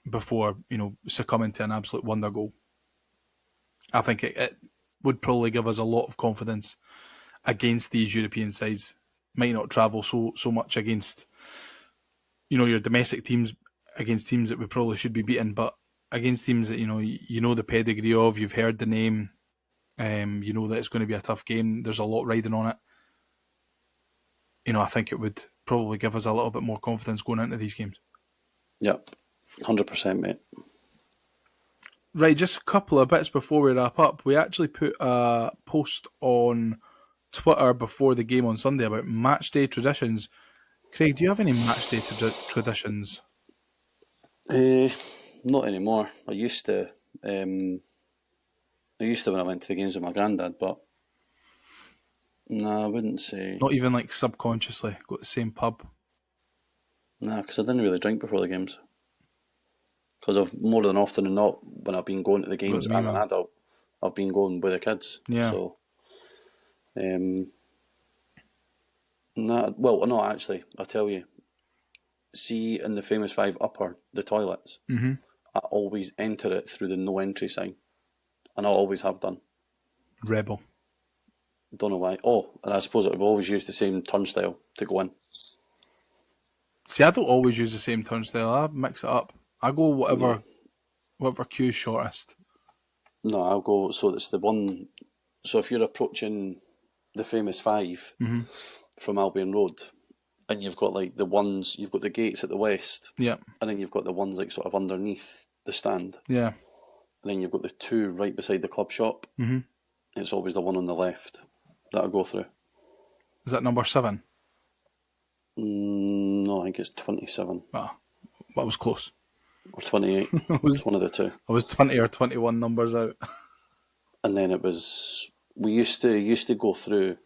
before, succumbing to an absolute wonder goal, I think it would probably give us a lot of confidence against these European sides. Might not travel so much against, your domestic teams, against teams that we probably should be beating, but against teams that, you know the pedigree of, you've heard the name, You know that it's going to be a tough game. There's a lot riding on it. You know, I think it would probably give us a little bit more confidence going into these games. Yep, 100%, mate. Right, just a couple of bits before we wrap up. We actually put a post on Twitter before the game on Sunday about matchday traditions. Craig, do you have any matchday traditions? Not anymore. I used to when I went to the games with my granddad, but no, I wouldn't say. Not even like subconsciously go to the same pub? Nah, because I didn't really drink before the games. Because I've more than often than not, when I've been going to the games as an adult, I've been going with the kids. Yeah. So, no, actually, I'll tell you. See, in the famous five upper, the toilets, I always enter it through the no entry sign. And I always have done. Rebel. Don't know why. Oh, and I suppose I've always used the same turnstile to go in. See, I don't always use the same turnstile. I mix it up. I go whatever queue's shortest. No, I'll go. So it's the one. So if you're approaching the famous five from Albion Road, and you've got like the ones, you've got the gates at the west, Yeah. and then you've got the ones like sort of underneath the stand, Yeah. and then you've got the two right beside the club shop. It's always the one on the left that I go through. Is that number 7? No, I think it's 27 Ah, that was close. or 28. It's one of the two. I was 20 or 21 numbers out. And then it was, we used to go through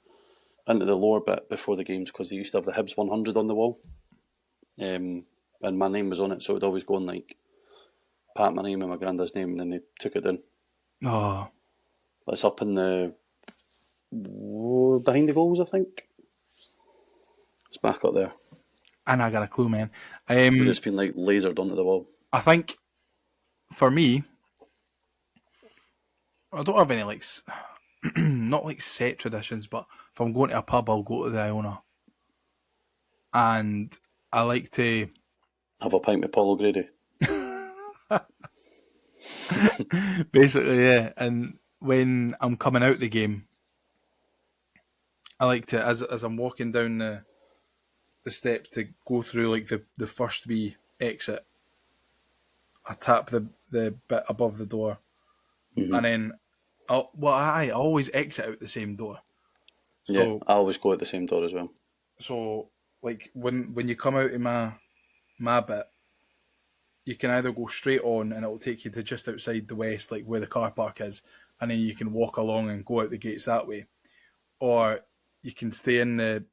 into the lower bit before the games because they used to have the Hibs 100 on the wall, and my name was on it, so it would always go on like pat my name and my granddad's name, and then they took it down. Oh, It's up in the behind the goals, I think. It's back up there. and I got a clue, man. It's been like lasered onto the wall. I think for me, I don't have any like not like set traditions, but if I'm going to a pub, I'll go to the Iona, and I like to Have a pint with Paul O'Grady. basically, yeah. And when I'm coming out the game, I like to, as I'm walking down the steps to go through like the first wee exit, I tap the bit above the door, and then I always exit out the same door. So, Yeah, I always go at the same door as well. So like when you come out in my bit, you can either go straight on and it'll take you to just outside the west, like where the car park is, and then you can walk along and go out the gates that way, or you can stay in the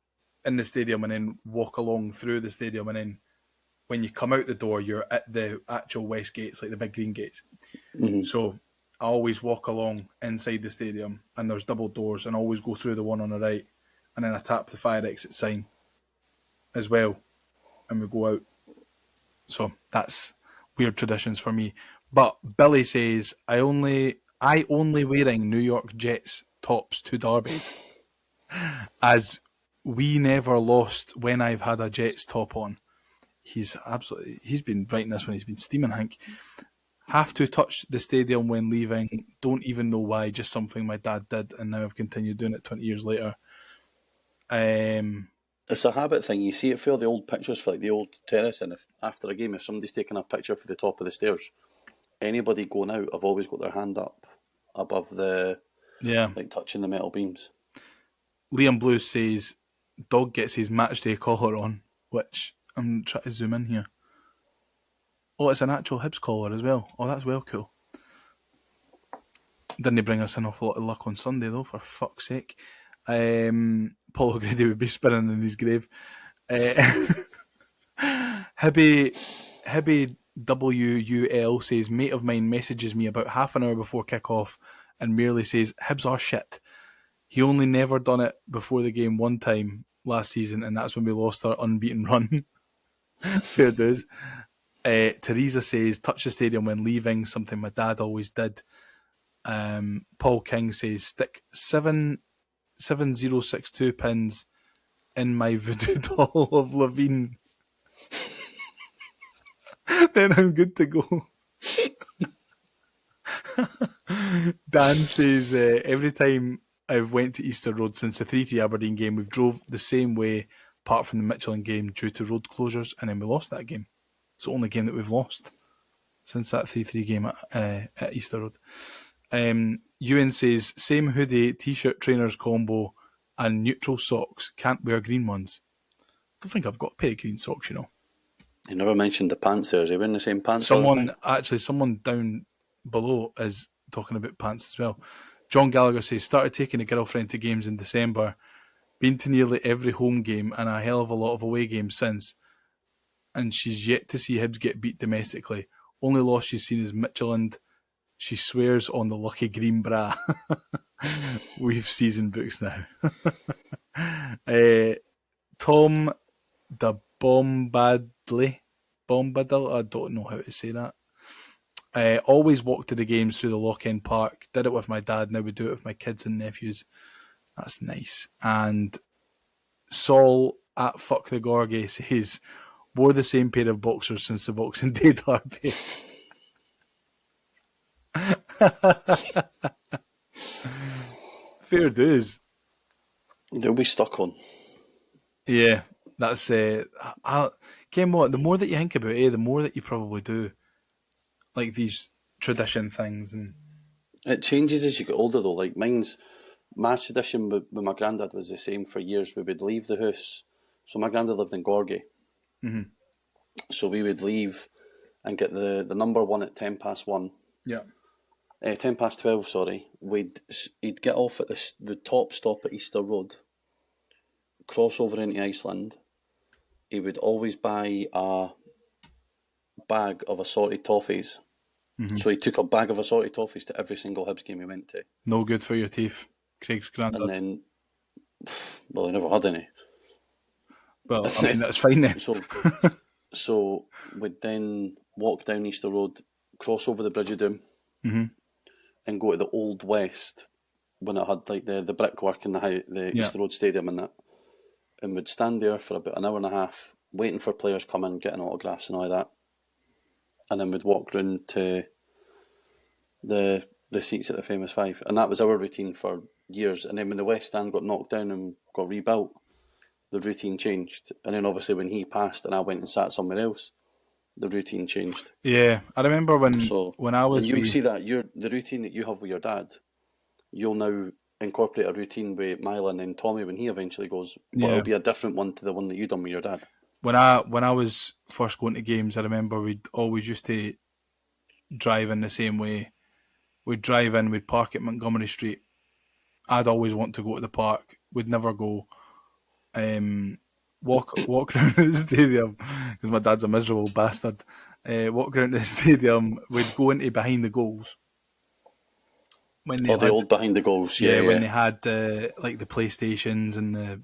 stadium and then walk along through the stadium, and then when you come out the door, you're at the actual west gates, like the big green gates. So I always walk along inside the stadium, and there's double doors, and I always go through the one on the right, and then I tap the fire exit sign as well, and we go out. So that's weird traditions for me. But Billy says I only wearing New York Jets tops to derbies, as we never lost when I've had a Jets top on. He's been writing this when he's been steaming, Hank. Have to touch the stadium when leaving. Don't even know why, just something my dad did, and now I've continued doing it 20 years later. It's a habit thing. You see it for the old pictures for like the old terrace, and if after a game, if somebody's taking a picture for the top of the stairs, anybody going out, I've always got their hand up above the like touching the metal beams. Liam Blues says dog gets his matchday collar on, which I'm trying to zoom in here. Oh, it's an actual Hibs collar as well. Oh, that's well cool. Didn't bring us an awful lot of luck on Sunday though, for fuck's sake. Paul O'Grady would be spinning in his grave. Hibby WUL says, mate of mine messages me about half an hour before kick-off and merely says, Hibs are shit. He only never done it before the game one time last season, and that's when we lost our unbeaten run. Fair dues. Teresa says, touch the stadium when leaving, something my dad always did. Paul King says, stick 7062 pins in my voodoo doll of Levine. Then I'm good to go. Dan says, every time I've went to Easter Road since the 3-3 Aberdeen game, we've drove the same way apart from the Michelin game due to road closures, and then we lost that game. It's the only game that we've lost since that 3-3 game at Easter Road. Ewan says, same hoodie, t-shirt, trainers combo, and neutral socks. Can't wear green ones. I don't think I've got a pair of green socks, you know. You never mentioned the pants there. Is he wearing the same pants all the time? Someone down below is talking about pants as well. John Gallagher says, started taking a girlfriend to games in December, been to nearly every home game and a hell of a lot of away games since, and she's yet to see Hibs get beat domestically. Only loss she's seen is Michelin. She swears on the lucky green bra. We've season books now. Tom the Bombadil, I don't know how to say that. Always walk to the games through the Lock-End Park. Did it with my dad, now we do it with my kids and nephews. That's nice. And Saul at Fuck the Gorgie says, wore the same pair of boxers since the Boxing Day derby. Fair dues. They'll be stuck on. Yeah, that's Ken, what? The more that you think about it, the more that you probably do, like these tradition things, and it changes as you get older though. Like my tradition with my granddad was the same for years. We would leave the house. So my granddad lived in Gorgie. Mm-hmm. So we would leave and get the number one at 1:10. Yeah. 12, sorry. He'd get off at the top stop at Easter Road, cross over into Iceland. He would always buy a bag of assorted toffees. Mm-hmm. So he took a bag of assorted toffees to every single Hibs game he went to. No good for your teeth, Craig's granddad. And then, well, he never had any. Well, I mean, that's fine then. So we'd then walk down Easter Road, cross over the Bridge of Doom, mm-hmm. and go to the Old West when it had like the brickwork and the Easter Road Stadium and that. And we'd stand there for about an hour and a half, waiting for players come in, getting autographs and all that. And then we'd walk round to the seats at the Famous Five. And that was our routine for years. And then when the West Stand got knocked down and got rebuilt, the routine changed. And then obviously when he passed and I went and sat somewhere else, the routine changed. Yeah, I remember when I was... And you'll see that the routine that you have with your dad, you'll now incorporate a routine with Mylan and Tommy when he eventually goes, but it'll be a different one to the one that you done with your dad. When I was first going to games, I remember we'd always used to drive in the same way. We'd drive in, we'd park at Montgomery Street. I'd always want to go to the park. We'd never go. Walk around the stadium, because my dad's a miserable bastard. Walk around the stadium, we'd go into behind the goals. The old behind the goals, yeah. When they had like the PlayStations and the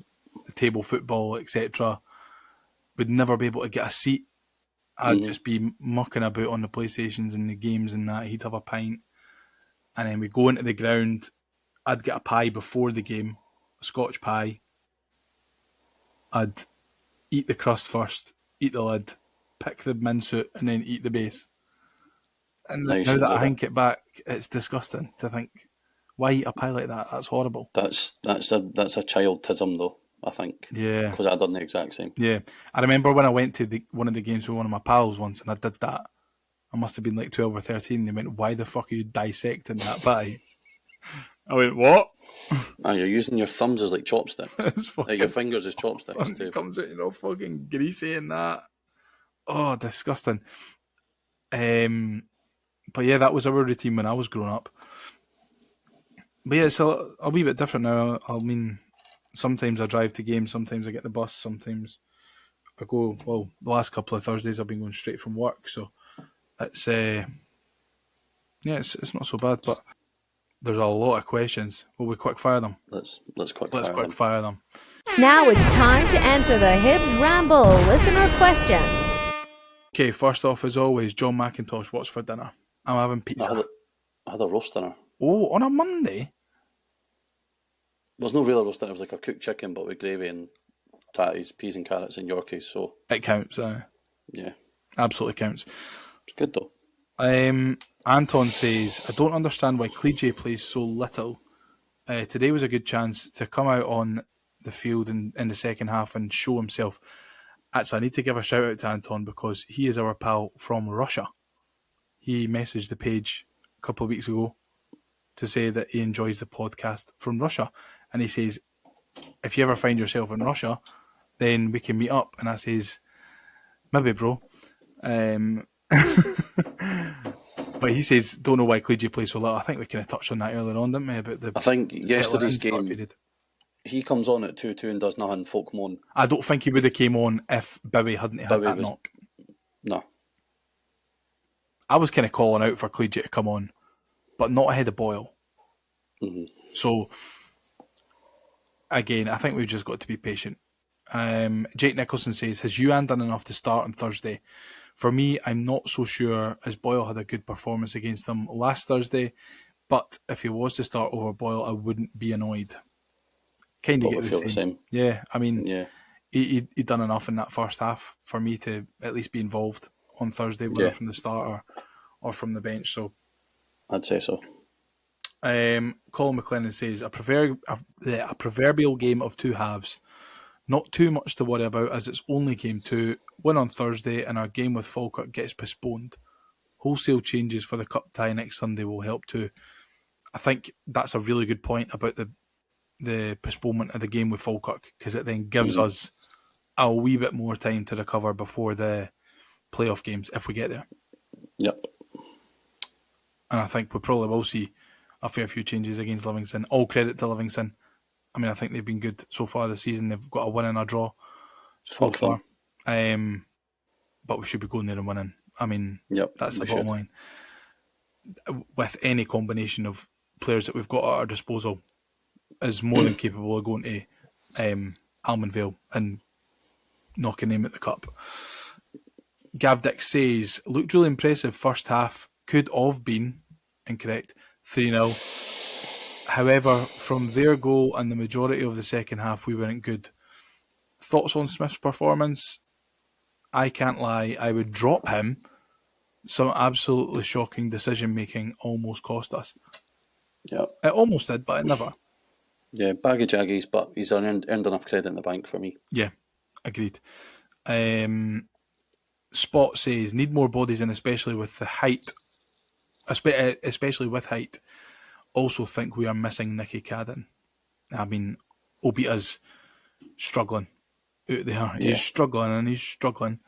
table football, etc. We'd never be able to get a seat. I'd just be mucking about on the PlayStations and the games and that. He'd have a pint. And then we'd go into the ground. I'd get a pie before the game, a Scotch pie. I'd eat the crust first, eat the lid, pick the mincemeat, and then eat the base. And now that I think it back, it's disgusting to think, why eat a pie like that? That's horrible. That's a childism though, I think. Yeah. Because I'd done the exact same. Yeah. I remember when I went to one of the games with one of my pals once and I did that. I must have been like 12 or 13. They went, why the fuck are you dissecting that pie? I went, what? And you're using your thumbs as like chopsticks. Your fingers as chopsticks too. It comes out, fucking greasy and that. Oh, disgusting. But yeah, that was our routine when I was growing up. But yeah, it's a wee bit different now. I mean, sometimes I drive to games, sometimes I get the bus, sometimes I go, well, the last couple of Thursdays I've been going straight from work, so it's it's not so bad, but there's a lot of questions. Will we quick fire them? Let's quick fire them. Now it's time to answer the Hibs Ramble listener questions. Okay, first off, as always, John McIntosh, what's for dinner? I'm having pizza. I had a roast dinner. Oh, on a Monday? There's no real roast dinner. It was like a cooked chicken, but with gravy and tatties, peas and carrots and Yorkies. So it counts. Yeah, absolutely counts. It's good though. Anton says, I don't understand why Cleege plays so little. Today was a good chance to come out on the field in the second half and show himself. Actually, I need to give a shout out to Anton because he is our pal from Russia. He messaged the page a couple of weeks ago to say that he enjoys the podcast from Russia. And he says, if you ever find yourself in Russia, then we can meet up. And I says, maybe, bro. But he says, don't know why Cleege plays so little. I think we kind of touched on that earlier on, didn't we? About the I think yesterday's game, period. He comes on at 2-2 and does nothing, folk moan. I don't think he would have came on if Bowie hadn't had that knock. No. I was kind of calling out for Cleege to come on, but not ahead of Boyle. Mm-hmm. So, again, I think we've just got to be patient. Jake Nicholson says, has Yuan done enough to start on Thursday? For me, I'm not so sure, as Boyle had a good performance against them last Thursday, but if he was to start over Boyle, I wouldn't be annoyed. Kind of get the same. Yeah, I mean, he done enough in that first half for me to at least be involved on Thursday, whether from the start or from the bench. So I'd say so. Colin McLennan says, a proverbial game of two halves. Not too much to worry about as it's only game 2. Win on Thursday and our game with Falkirk gets postponed. Wholesale changes for the cup tie next Sunday will help too. I think that's a really good point about the postponement of the game with Falkirk, because it then gives us a wee bit more time to recover before the playoff games if we get there. Yep. And I think we probably will see a fair few changes against Livingston. All credit to Livingston. I mean, I think they've been good so far this season. They've got a win and a draw so far. But we should be going there and winning. I mean, that's the bottom line. With any combination of players that we've got at our disposal is more than capable of going to Almond and knocking them at the cup. Gav Dick says, looked really impressive first half. Could have been, incorrect, 3-0. However, from their goal and the majority of the second half, we weren't good. Thoughts on Smith's performance? I can't lie, I would drop him. Some absolutely shocking decision-making almost cost us. Yeah, it almost did, but it never. Yeah, bag of jaggies, but he's earned enough credit in the bank for me. Yeah, agreed. Spot says, need more bodies in, especially with the height. Especially with height. Also think we are missing Nicky Cadden. I mean, Obita's struggling out there. Yeah. He's struggling.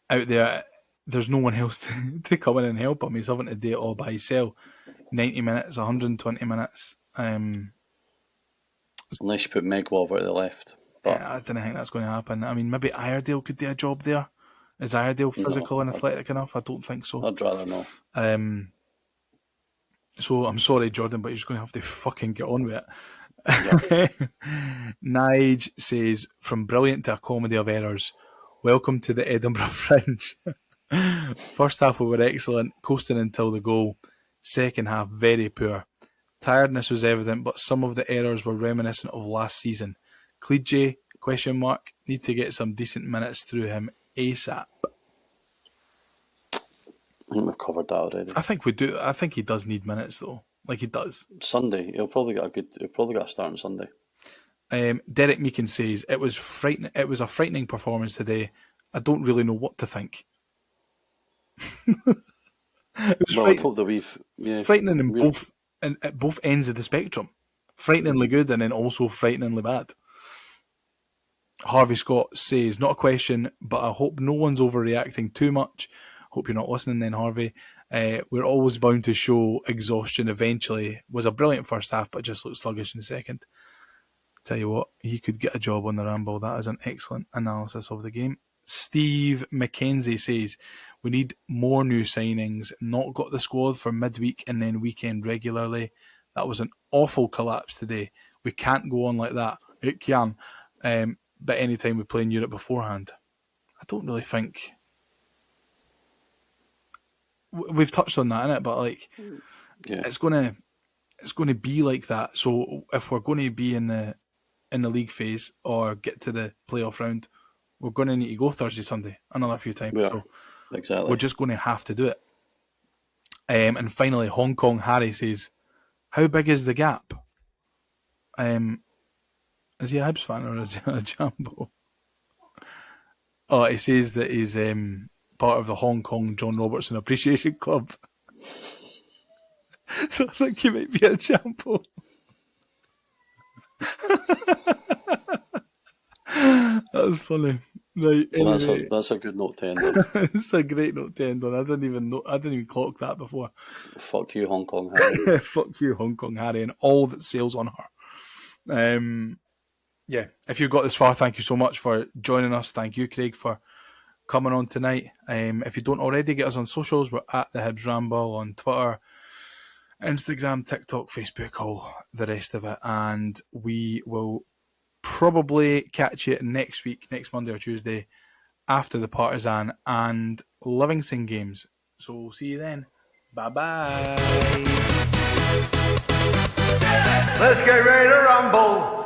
Out there, there's no one else to come in and help him. He's having to do it all by himself. 90 minutes, 120 minutes. Unless you put Megwell over to the left. But I don't think that's going to happen. I mean, maybe Iredale could do a job there. Is Iredale physical and athletic enough? I don't think so. I'd rather not. So I'm sorry, Jordan, but you're just going to have to fucking get on with it. Yep. Nige says, from brilliant to a comedy of errors, welcome to the Edinburgh Fringe. First half we were excellent, coasting until the goal. Second half, very poor. Tiredness was evident, but some of the errors were reminiscent of last season. Cleege, ? Need to get some decent minutes through him ASAP. I think we've covered that already. I think we do. I think he does need minutes though. Like he does. Sunday, he'll probably get a start on Sunday. Derek Meakin says it was frightening. It was a frightening performance today. I don't really know what to think. I hope that we've frightening at both ends of the spectrum. Frighteningly good and then also frighteningly bad. Harvey Scott says, not a question, but I hope no one's overreacting too much. Hope you're not listening then, Harvey. We're always bound to show exhaustion eventually. Was a brilliant first half, but just looked sluggish in the second. Tell you what, he could get a job on the Ramble. That is an excellent analysis of the game. Steve McKenzie says, we need more new signings. Not got the squad for midweek and then weekend regularly. That was an awful collapse today. We can't go on like that. It can. But any time we play in Europe beforehand, I don't really think... We've touched on that, innit? But like, it's going to be like that. So if we're going to be in the league phase or get to the playoff round, we're going to need to go Thursday, Sunday, another few times. Yeah, so exactly. We're just going to have to do it. And finally, Hong Kong Harry says, how big is the gap? Is he a Hibs fan or is he a Jambo? Oh, he says that he's part of the Hong Kong John Robertson Appreciation Club. So I think he might be a Jambo. That was funny. Right, Well, anyway. that's a good note to end on. It's a great note to end on. I didn't even clock that before. Fuck you, Hong Kong Harry. Fuck you, Hong Kong Harry, and all that sails on her. Yeah, if you've got this far, thank you so much for joining us. Thank you, Craig, for coming on tonight. If you don't already, get us on socials. We're at the Hibs Ramble on Twitter, Instagram, TikTok, Facebook, all the rest of it. And we will probably catch you next week, next Monday or Tuesday, after the Partizan and Livingston games. So we'll see you then. Bye-bye. Let's get ready to rumble.